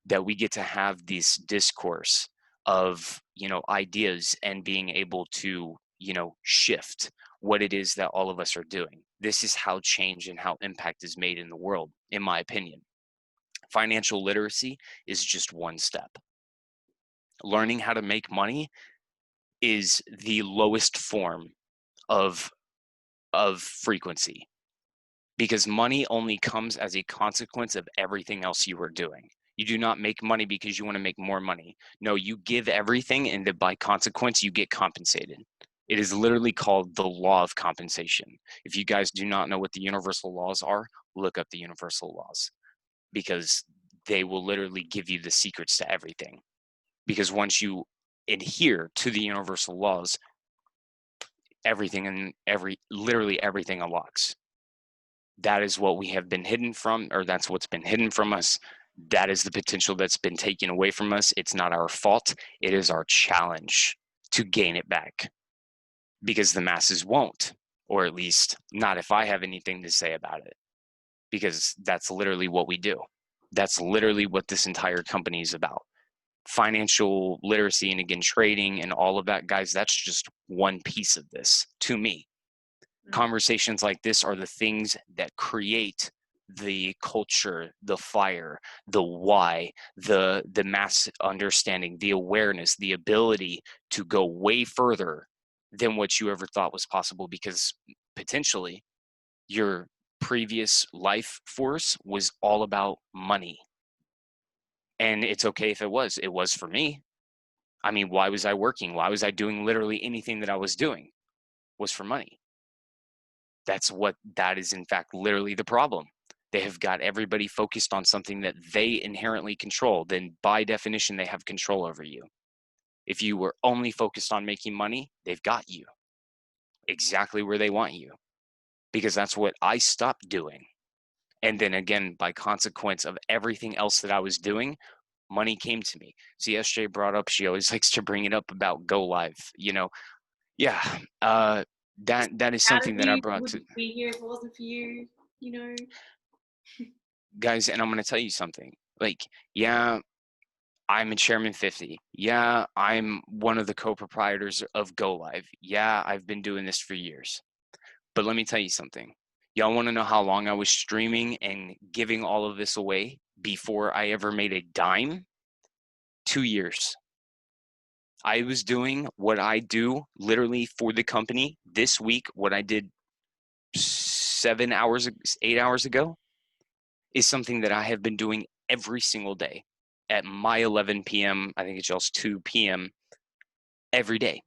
that we get to have this discourse of ideas and being able to shift what it is that all of us are doing. This is how change and how impact is made in the world, in my opinion. Financial literacy is just one step. Learning how to make money is the lowest form of frequency, because money only comes as a consequence of everything else you are doing. You do not make money because you want to make more money. No, you give everything, and then by consequence, you get compensated. It is literally called the law of compensation. If you guys do not know what the universal laws are, look up the universal laws, because they will literally give you the secrets to everything. Because once you adhere to the universal laws, literally everything unlocks. That is what we have been hidden from, or that's what's been hidden from us. That is the potential that's been taken away from us. It's not our fault. It is our challenge to gain it back, because the masses won't, or at least not if I have anything to say about it, because that's literally what we do. That's literally what this entire company is about. Financial literacy, and again, trading and all of that, guys, that's just one piece of this to me. Conversations like this are the things that create the culture, the fire, the why, the mass understanding, the awareness, the ability to go way further than what you ever thought was possible, because potentially your previous life force was all about money. And it's okay if it was for me. I mean, why was I working? Why was I doing literally anything that I was doing? Was for money. That is in fact literally the problem. They have got everybody focused on something that they inherently control. Then by definition, they have control over you. If you were only focused on making money, they've got you exactly where they want you, because that's what I stopped doing. And then again, by consequence of everything else that I was doing, money came to me. See, SJ brought up, she always likes to bring it up about Go Live, Yeah, that is Proud of something that I you. brought to Wouldn't be here if it wasn't for you. You know. guys, and I'm going to tell you something. Like, yeah, I'm a Chairman 50. Yeah, I'm one of the co-proprietors of Go Live. Yeah, I've been doing this for years. But let me tell you something. Y'all want to know how long I was streaming and giving all of this away before I ever made a dime? 2 years. I was doing what I do literally for the company this week. What I did 7 hours, 8 hours ago is something that I have been doing every single day at my 11 p.m. I think it's y'all's 2 p.m. every day,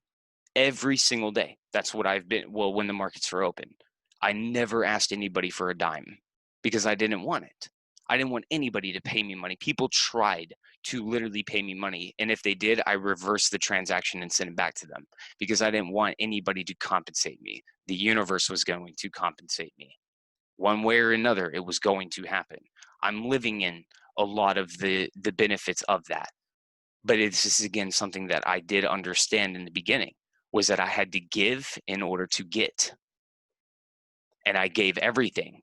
every single day. That's what I've been. Well, when the markets are open, I never asked anybody for a dime because I didn't want it. I didn't want anybody to pay me money. People tried to literally pay me money. And if they did, I reversed the transaction and sent it back to them because I didn't want anybody to compensate me. The universe was going to compensate me. One way or another, it was going to happen. I'm living in a lot of the benefits of that. But it's just, again, something that I did understand in the beginning, was that I had to give in order to get. And I gave everything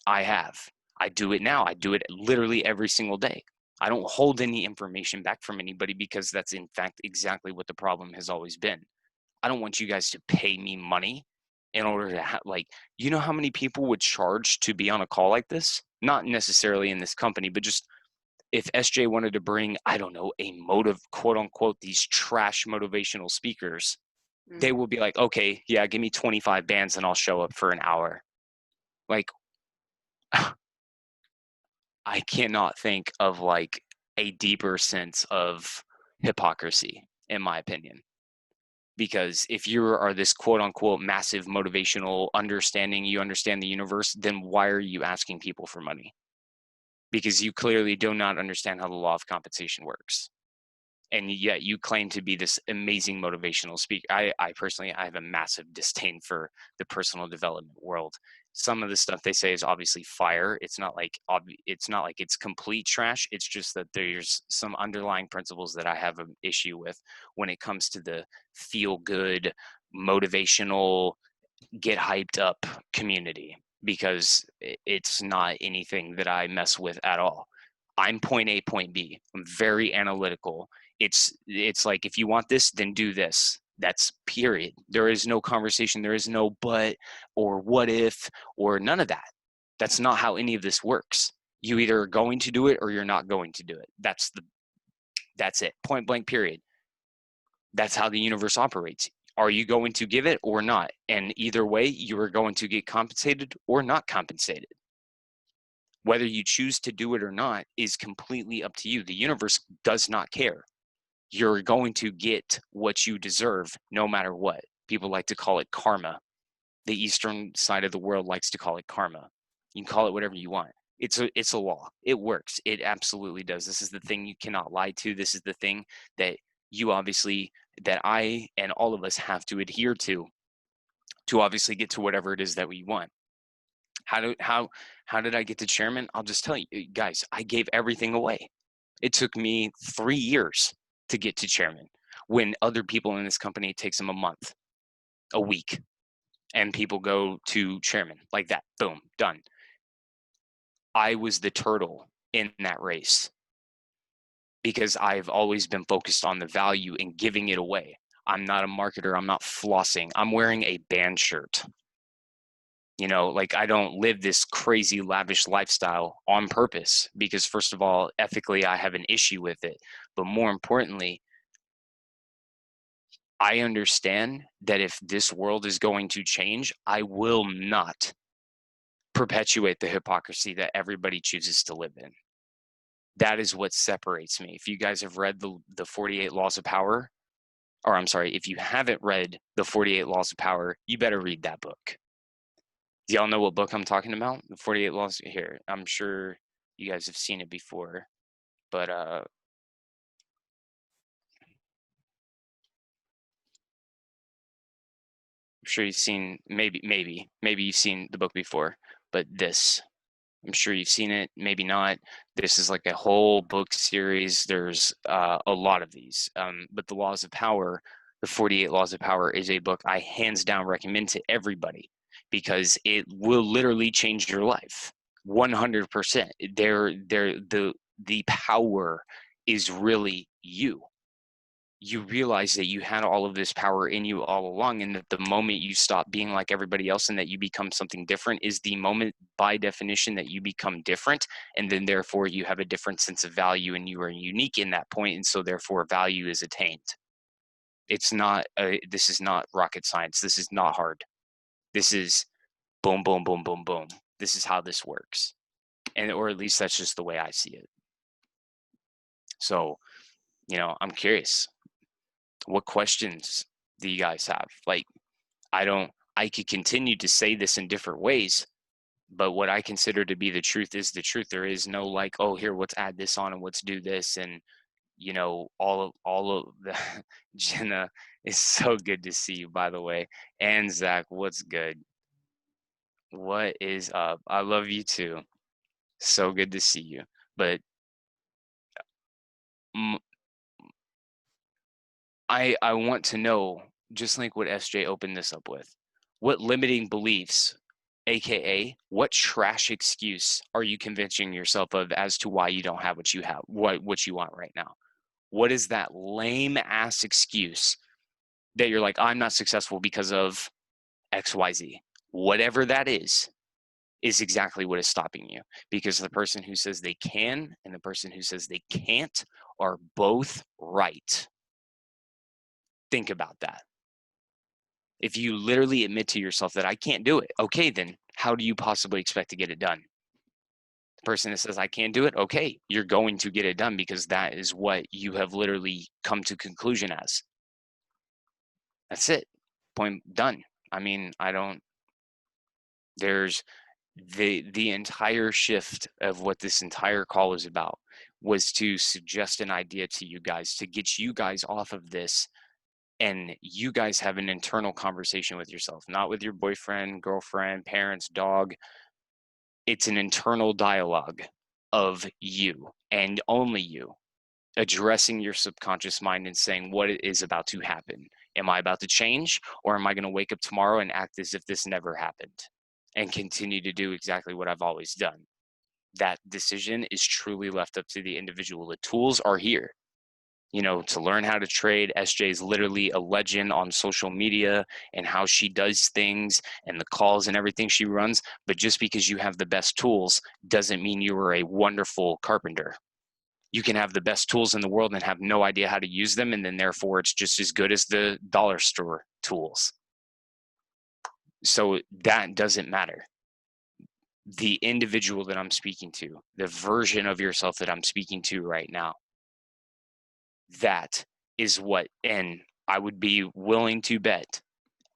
I have. I do it now. I do it literally every single day. I don't hold any information back from anybody because that's in fact exactly what the problem has always been. I don't want you guys to pay me money in order to how many people would charge to be on a call like this? Not necessarily in this company, but just if SJ wanted to bring, I don't know, a quote unquote, these trash motivational speakers, they will be like, okay, yeah, give me 25 bands and I'll show up for an hour. Like, I cannot think of like a deeper sense of hypocrisy, in my opinion. Because if you are this quote unquote massive motivational understanding, you understand the universe, then why are you asking people for money? Because you clearly do not understand how the law of compensation works. And yet you claim to be this amazing motivational speaker. I personally, I have a massive disdain for the personal development world. Some of the stuff they say is obviously fire. It's not like it's complete trash. It's just that there's some underlying principles that I have an issue with when it comes to the feel good, motivational, get hyped up community, because it's not anything that I mess with at all. I'm point A, point B. I'm very analytical. It's like, if you want this, then do this. That's period. There is no conversation. There is no but or what if or none of that. That's not how any of this works. You either are going to do it or you're not going to do it. That's it. Point blank period. That's how the universe operates. Are you going to give it or not? And either way, you are going to get compensated or not compensated. Whether you choose to do it or not is completely up to you. The universe does not care. You're going to get what you deserve no matter what. People like to call it karma. The eastern side of the world likes to call it karma. You can call it whatever you want. It's a law. It works. It absolutely does. This is the thing you cannot lie to. This is the thing that that I and all of us have to adhere to obviously get to whatever it is that we want. How did I get to chairman? I'll just tell you guys, I gave everything away. It took me 3 years to get to chairman, when other people in this company, it takes them a month, a week, and people go to chairman like that. Boom, done. I was the turtle in that race because I've always been focused on the value and giving it away. I'm not a marketer. I'm not flossing. I'm wearing a band shirt. You know, like, I don't live this crazy lavish lifestyle on purpose because, first of all, ethically, I have an issue with it. But more importantly, I understand that if this world is going to change, I will not perpetuate the hypocrisy that everybody chooses to live in. That is what separates me. If you guys have read the 48 Laws of Power, or I'm sorry, if you haven't read the 48 Laws of Power, you better read that book. Do y'all know what book I'm talking about? The 48 Laws. Here, I'm sure you guys have seen it before, but I'm sure you've seen, maybe you've seen the book before, but this, I'm sure you've seen it, maybe not. This is like a whole book series. There's a lot of these, but the Laws of Power, the 48 Laws of Power, is a book I hands down recommend to everybody because it will literally change your life 100%. The power is really you. You realize that you had all of this power in you all along, and that the moment you stop being like everybody else and that you become something different is the moment, by definition, that you become different, and then therefore you have a different sense of value and you are unique in that point, and so therefore value is attained. It's not this is not rocket science. This is not hard. This is boom, boom, boom, boom, boom. This is how this works, and or at least that's just the way I see it. So, I'm curious, what questions do you guys have? Like, I could continue to say this in different ways, but what I consider to be the truth is the truth. There is no like, oh, here, let's add this on and let's do this. And, all of the Jenna, is so good to see you, by the way. And Zach, what's good? What is up? I love you too. So good to see you. But I want to know, just like what SJ opened this up with, what limiting beliefs, aka what trash excuse, are you convincing yourself of as to why you don't have what you have, what you want right now? What is that lame ass excuse that you're like, I'm not successful because of XYZ? Whatever that is exactly what is stopping you, because the person who says they can and the person who says they can't are both right. Think about that. If you literally admit to yourself that I can't do it, okay, then how do you possibly expect to get it done? The person that says I can't do it, okay, you're going to get it done because that is what you have literally come to conclusion as. That's it. Point done. I mean, there's the entire shift of what this entire call is about was to suggest an idea to you guys, to get you guys off of this, and you guys have an internal conversation with yourself, not with your boyfriend, girlfriend, parents, dog. It's an internal dialogue of you and only you, addressing your subconscious mind and saying what is about to happen. Am I about to change, or am I going to wake up tomorrow and act as if this never happened and continue to do exactly what I've always done? That decision is truly left up to the individual. The tools are here. To learn how to trade. SJ is literally a legend on social media and how she does things and the calls and everything she runs. But just because you have the best tools doesn't mean you are a wonderful carpenter. You can have the best tools in the world and have no idea how to use them, and then therefore it's just as good as the dollar store tools. So that doesn't matter. The individual that I'm speaking to, the version of yourself that I'm speaking to right now, that is what, and I would be willing to bet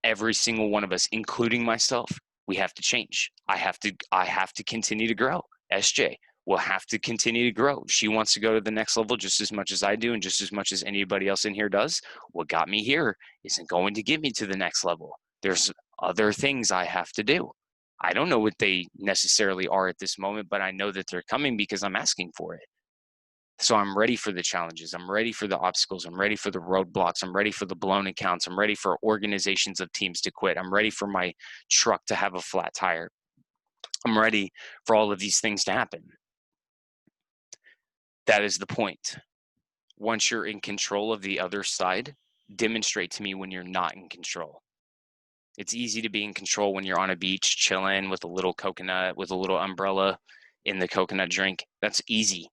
every single one of us, including myself, we have to change. I have to continue to grow. SJ will have to continue to grow. She wants to go to the next level just as much as I do, and just as much as anybody else in here does. What got me here isn't going to get me to the next level. There's other things I have to do. I don't know what they necessarily are at this moment, but I know that they're coming because I'm asking for it. So I'm ready for the challenges. I'm ready for the obstacles. I'm ready for the roadblocks. I'm ready for the blown accounts. I'm ready for organizations of teams to quit. I'm ready for my truck to have a flat tire. I'm ready for all of these things to happen. That is the point. Once you're in control of the other side, demonstrate to me when you're not in control. It's easy to be in control when you're on a beach chilling with a little coconut, with a little umbrella in the coconut drink. That's easy.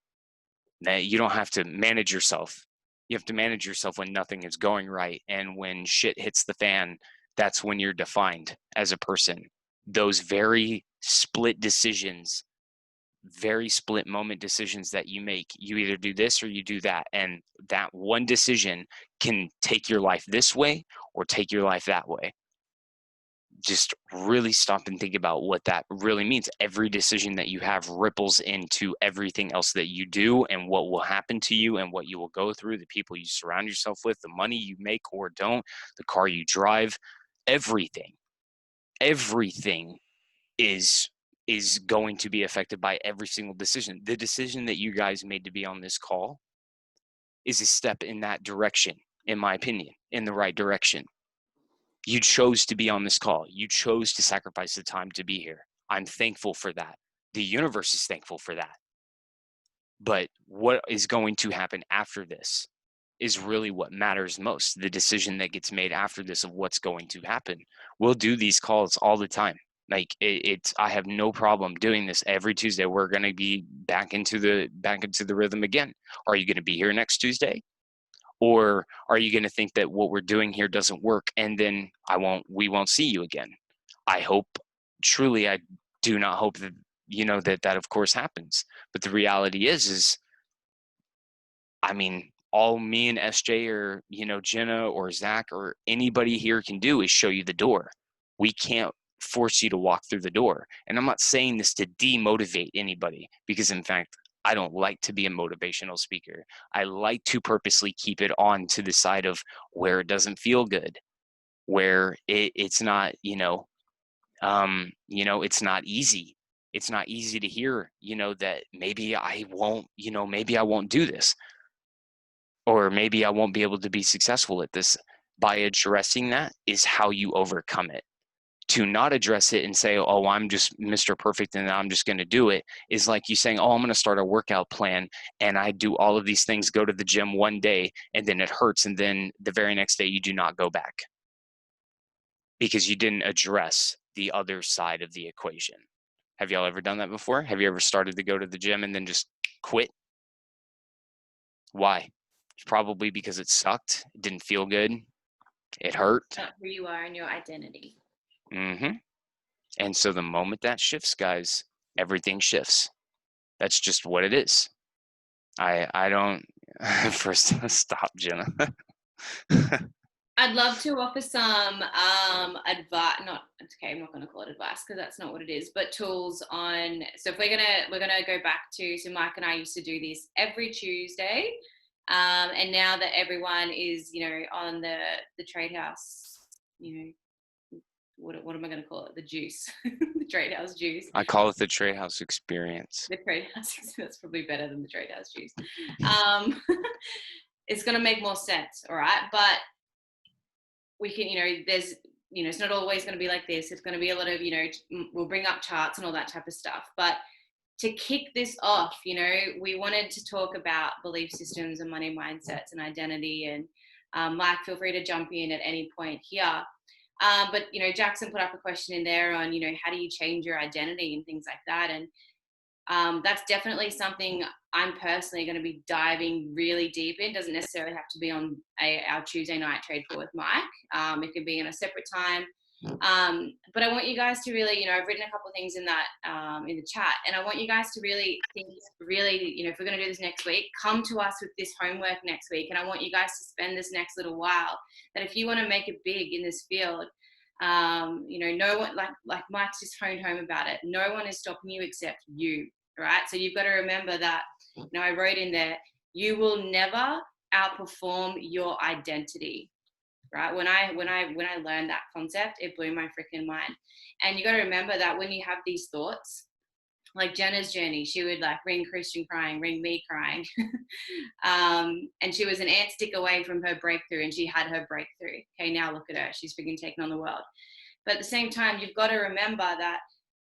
You don't have to manage yourself. You have to manage yourself when nothing is going right. And when shit hits the fan, that's when you're defined as a person. Those very split decisions, very split moment decisions that you make, you either do this or you do that. And that one decision can take your life this way or take your life that way. Just really stop and think about what that really means. Every decision that you have ripples into everything else that you do and what will happen to you and what you will go through, the people you surround yourself with, the money you make or don't, the car you drive, everything is going to be affected by every single decision. The decision that you guys made to be on this call is a step in that direction, in my opinion, in the right direction. You chose to be on this call. You chose to sacrifice the time to be here. I'm thankful for that. The universe is thankful for that. But what is going to happen after this is really what matters most. The decision that gets made after this of what's going to happen. We'll do these calls all the time. Like it's I have no problem doing this every Tuesday. We're going to be back into the rhythm again. Are you going to be here next Tuesday? Or are you going to think that what we're doing here doesn't work and then we won't see you again? I hope, truly, I do not hope that, that of course happens. But the reality is, I mean, all me and SJ or, Jenna or Zach or anybody here can do is show you the door. We can't force you to walk through the door. And I'm not saying this to demotivate anybody because, in fact, I don't like to be a motivational speaker. I like to purposely keep it on to the side of where it doesn't feel good, where it's not, it's not easy. It's not easy to hear, that maybe I won't do this, or maybe I won't be able to be successful at this. By addressing that is how you overcome it. To not address it and say, oh, I'm just Mr. Perfect and I'm just going to do it, is like you saying, oh, I'm going to start a workout plan and I do all of these things, go to the gym one day and then it hurts. And then the very next day you do not go back because you didn't address the other side of the equation. Have y'all ever done that before? Have you ever started to go to the gym and then just quit? Why? Probably because it sucked. It didn't feel good. It hurt. Not who you are and your identity. Mm-hmm. And so the moment that shifts, guys, everything shifts. That's just what it is. I don't first stop, Jenna. I'd love to offer some advice. I'm not going to call it advice because that's not what it is, but tools on. So if we're gonna go back to, so Mike and I used to do this every Tuesday, and now that everyone is on the trade house, what am I going to call it? The juice, the trade house juice. I call it the trade house experience. The trade house, that's probably better than the trade house juice. It's going to make more sense, all right? But we can, there's, it's not always going to be like this. It's going to be a lot of, we'll bring up charts and all that type of stuff. But to kick this off, we wanted to talk about belief systems and money mindsets and identity. And Mike, feel free to jump in at any point here. But, Jackson put up a question in there on, how do you change your identity and things like that. And that's definitely something I'm personally going to be diving really deep in. Doesn't necessarily have to be on our Tuesday night trade call with Mike. It could be in a separate time. But I want you guys to really, I've written a couple of things in that, in the chat, and I want you guys to really think, if we're going to do this next week, come to us with this homework next week. And I want you guys to spend this next little while, that if you want to make it big in this field, no one, like Mike's just honed home about it. No one is stopping you except you, right? So you've got to remember that, I wrote in there, you will never outperform your identity. right? When I learned that concept, it blew my freaking mind. And you got to remember that when you have these thoughts, like Jenna's journey, she would like ring Christian crying, ring me crying. And she was an ant stick away from her breakthrough, and she had her breakthrough. Okay, now look at her. She's freaking taken on the world. But at the same time, you've got to remember that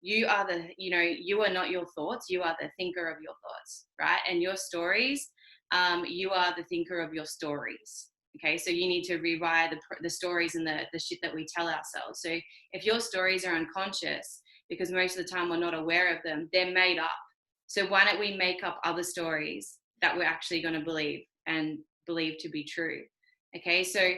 you are you are not your thoughts. You are the thinker of your thoughts, right? And your stories, you are the thinker of your stories. Okay, so you need to rewire the stories and the shit that we tell ourselves. So if your stories are unconscious, because most of the time we're not aware of them, they're made up. So why don't we make up other stories that we're actually going to believe and believe to be true? Okay, so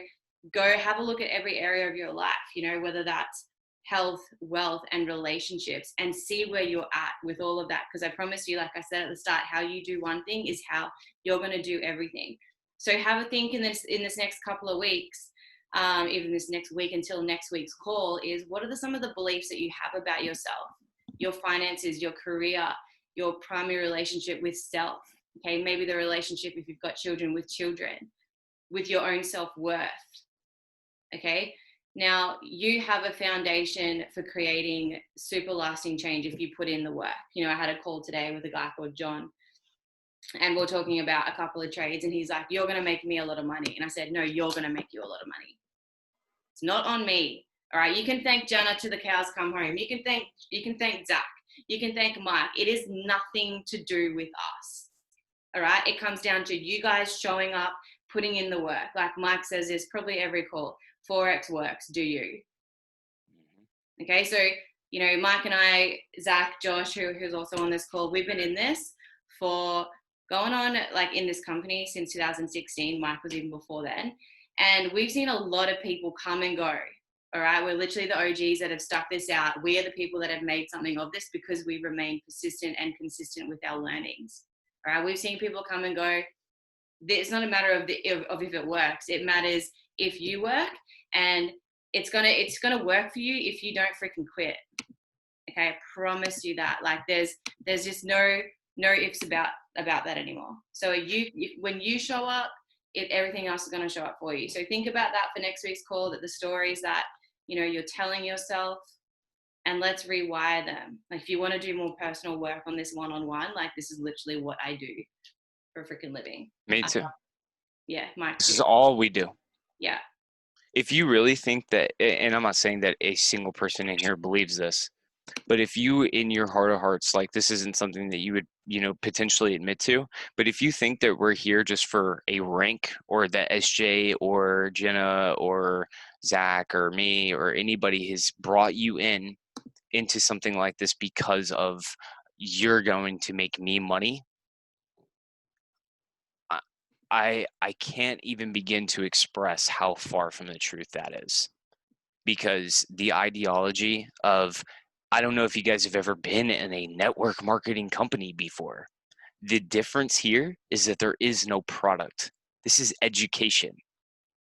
go have a look at every area of your life, whether that's health, wealth, and relationships, and see where you're at with all of that. Because I promise you, like I said at the start, how you do one thing is how you're going to do everything. So have a think in this next couple of weeks, even this next week until next week's call, is what are some of the beliefs that you have about yourself, your finances, your career, your primary relationship with self. Okay, maybe the relationship, if you've got children, with your own self-worth. Okay, now you have a foundation for creating super lasting change if you put in the work. I had a call today with a guy called John, and we're talking about a couple of trades, and he's like, you're going to make me a lot of money. And I said, no, you're going to make you a lot of money. It's not on me. All right, you can thank Jenna to the cows come home. You can thank Zach. You can thank Mike. It is nothing to do with us. All right, it comes down to you guys showing up, putting in the work. Like Mike says, there's probably every call. Forex works. Do you? Okay, so Mike and I, Zach, Josh, who's also on this call, we've been in this for going on like in this company since 2016. Mike was even before then, and we've seen a lot of people come and go. All right, we're literally the OGs that have stuck this out. We are the people that have made something of this because we remain persistent and consistent with our learnings. All right, we've seen people come and go. It's not a matter of if it works. It matters if you work, and it's gonna work for you if you don't freaking quit. Okay, I promise you that. Like there's just no ifs about that anymore. So when you show up, everything else is going to show up for you. So think about that for next week's call, that the stories that you're telling yourself, and let's rewire them. Like if you want to do more personal work on this one-on-one, like this is literally what I do for a freaking living. Me too. Yeah, Mike. This is all we do. Yeah. If you really think that, and I'm not saying that a single person in here believes this, but if you in your heart of hearts, like this isn't something that you would potentially admit to, but if you think that we're here just for a rank, or that SJ or Jenna or Zach or me or anybody has brought you into something like this because of you're going to make me money, I can't even begin to express how far from the truth that is. Because the ideology of, I don't know if you guys have ever been in a network marketing company before. The difference here is that there is no product. This is education.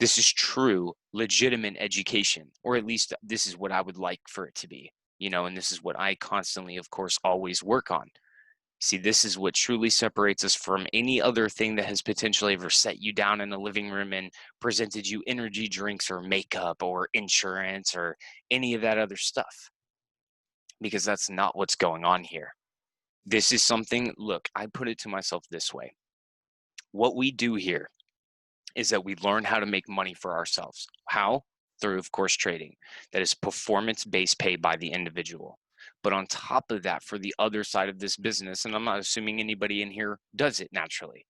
This is true, legitimate education, or at least this is what I would like for it to be, and this is what I constantly, of course, always work on. See, this is what truly separates us from any other thing that has potentially ever set you down in a living room and presented you energy drinks or makeup or insurance or any of that other stuff. Because that's not what's going on here. This is something, look, I put it to myself this way. What we do here is that we learn how to make money for ourselves. How? Through, of course, trading. That is performance-based pay by the individual. But on top of that, for the other side of this business, and I'm not assuming anybody in here does it naturally,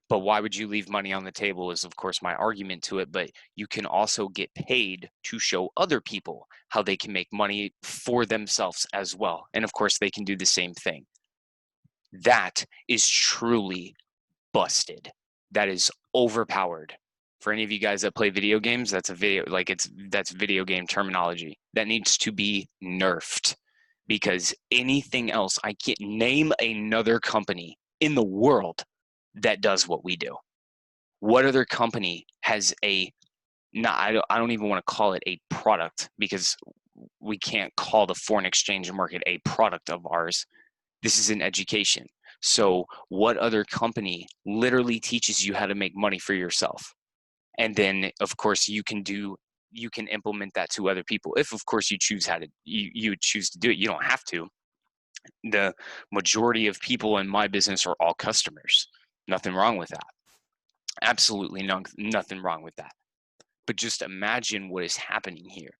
but why would you leave money on the table is, of course, my argument to it. But you can also get paid to show other people how they can make money for themselves as well. And of course, they can do the same thing. That is truly busted. That is overpowered. For any of you guys that play video games, that's video game terminology. That needs to be nerfed, because anything else, I can't name another company in the world that does what we do. What other company has I don't even want to call it a product, because we can't call the foreign exchange market a product of ours. This is an education. So what other company literally teaches you how to make money for yourself? And then of course you can implement that to other people if of course you choose you choose to do it. You don't have to. The majority of people in my business are all customers. Nothing wrong with that. Absolutely nothing wrong with that. But just imagine what is happening here.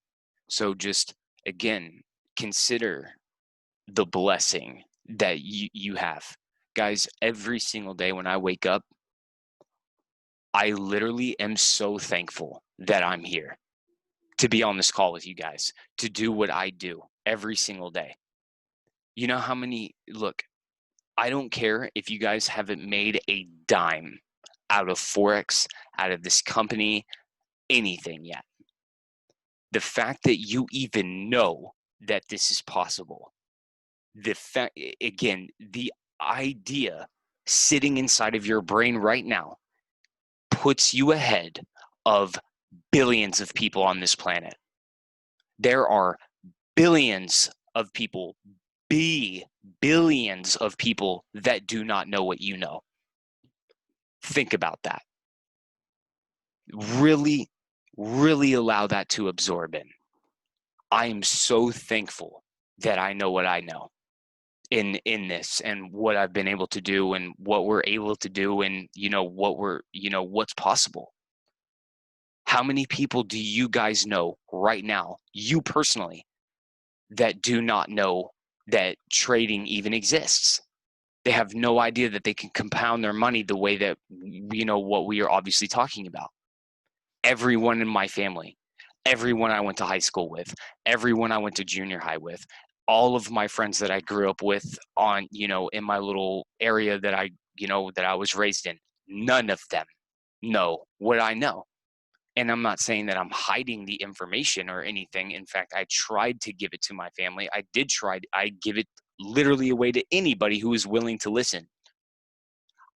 So just again, consider the blessing that you have. Guys, every single day when I wake up, I literally am so thankful that I'm here to be on this call with you guys, to do what I do every single day. You know how many, look, I don't care if you guys haven't made a dime out of Forex, out of this company, anything yet. The fact that you even know that this is possible, the fact, again, the idea sitting inside of your brain right now puts you ahead of billions of people on this planet. There are billions of people, billions of people that do not know what you know. Think about that. Really, really allow that to absorb in. I am so thankful that I know what I know in this, and what I've been able to do, and what we're able to do, and what's possible. How many people do you guys know right now, you personally, that do not know that trading even exists? They have no idea that they can compound their money the way that, what we are obviously talking about. Everyone in my family, everyone I went to high school with, everyone I went to junior high with, all of my friends that I grew up with on, in my little area that I was raised in, none of them know what I know. And I'm not saying that I'm hiding the information or anything. In fact, I tried to give it to my family. I give it literally away to anybody who is willing to listen.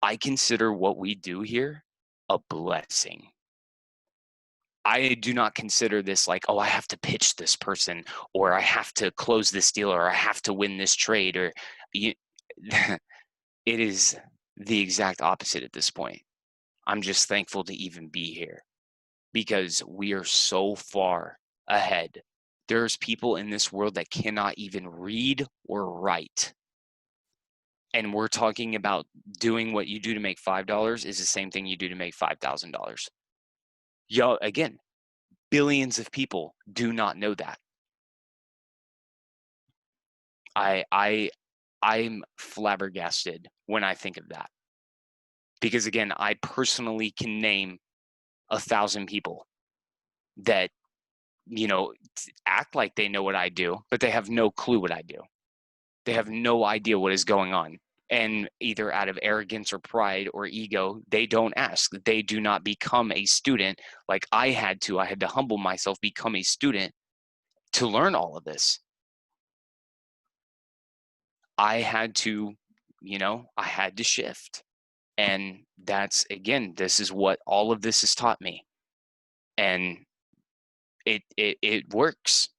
I consider what we do here a blessing. I do not consider this like, oh, I have to pitch this person, or I have to close this deal, or I have to win this trade, or it is the exact opposite at this point. I'm just thankful to even be here, because we are so far ahead. There's people in this world that cannot even read or write. And we're talking about doing what you do to make $5 is the same thing you do to make $5,000. Yo, again, billions of people do not know that. I'm flabbergasted when I think of that. Because again, I personally can name 1,000 people that, act like they know what I do, but they have no clue what I do. They have no idea what is going on. And either out of arrogance or pride or ego, they don't ask. They do not become a student like I had to. I had to humble myself, become a student to learn all of this. I had to, I had to shift. And that's, again, this is what all of this has taught me. And it works.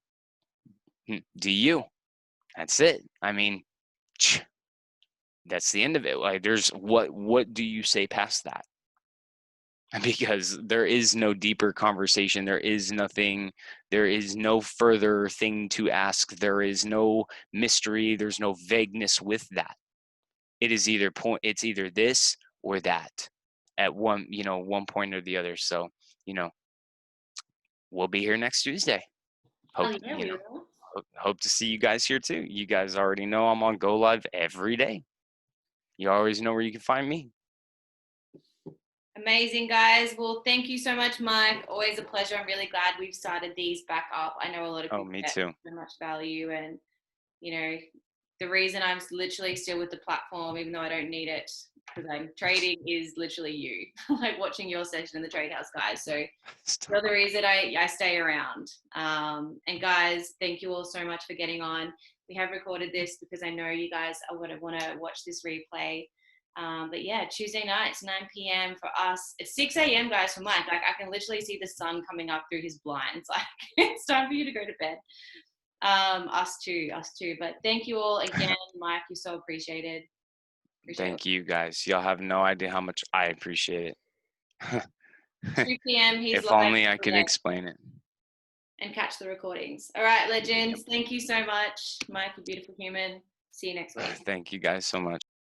Do you? That's it. I mean, that's the end of it. Like, there's what do you say past that? Because there is no deeper conversation. There is nothing, there is no further thing to ask. There is no mystery. There's no vagueness with that. It is it's either this or that at one point or the other. So, we'll be here next Tuesday. Oh, Hope, yeah, we will. hope to see you guys here too. You guys already know I'm on Go Live every day. You always know where you can find me. Amazing, guys. Well, thank you so much, Mike. Always a pleasure. I'm really glad we've started these back up. I know a lot of Oh, people me get too. so much value, and the reason I'm literally still with the platform, even though I don't need it, because I'm trading, is literally you, like watching your session in the Trade House, guys. So the other reason I stay around. And guys, thank you all so much for getting on. We have recorded this because I know you guys are going to want to watch this replay. But yeah, Tuesday nights, 9 p.m. for us. It's 6 a.m. guys for Mike. Like, I can literally see the sun coming up through his blinds. Like, it's time for you to go to bed. Us too. But thank you all again, Mike. You're so appreciated. Thank you guys. Y'all have no idea how much I appreciate it. 2 p.m. He's If live only I every could day. explain it. And catch the recordings. All right, Yep. legends. Thank you so much, Mike, you beautiful human. See you next week. Thank you guys so much.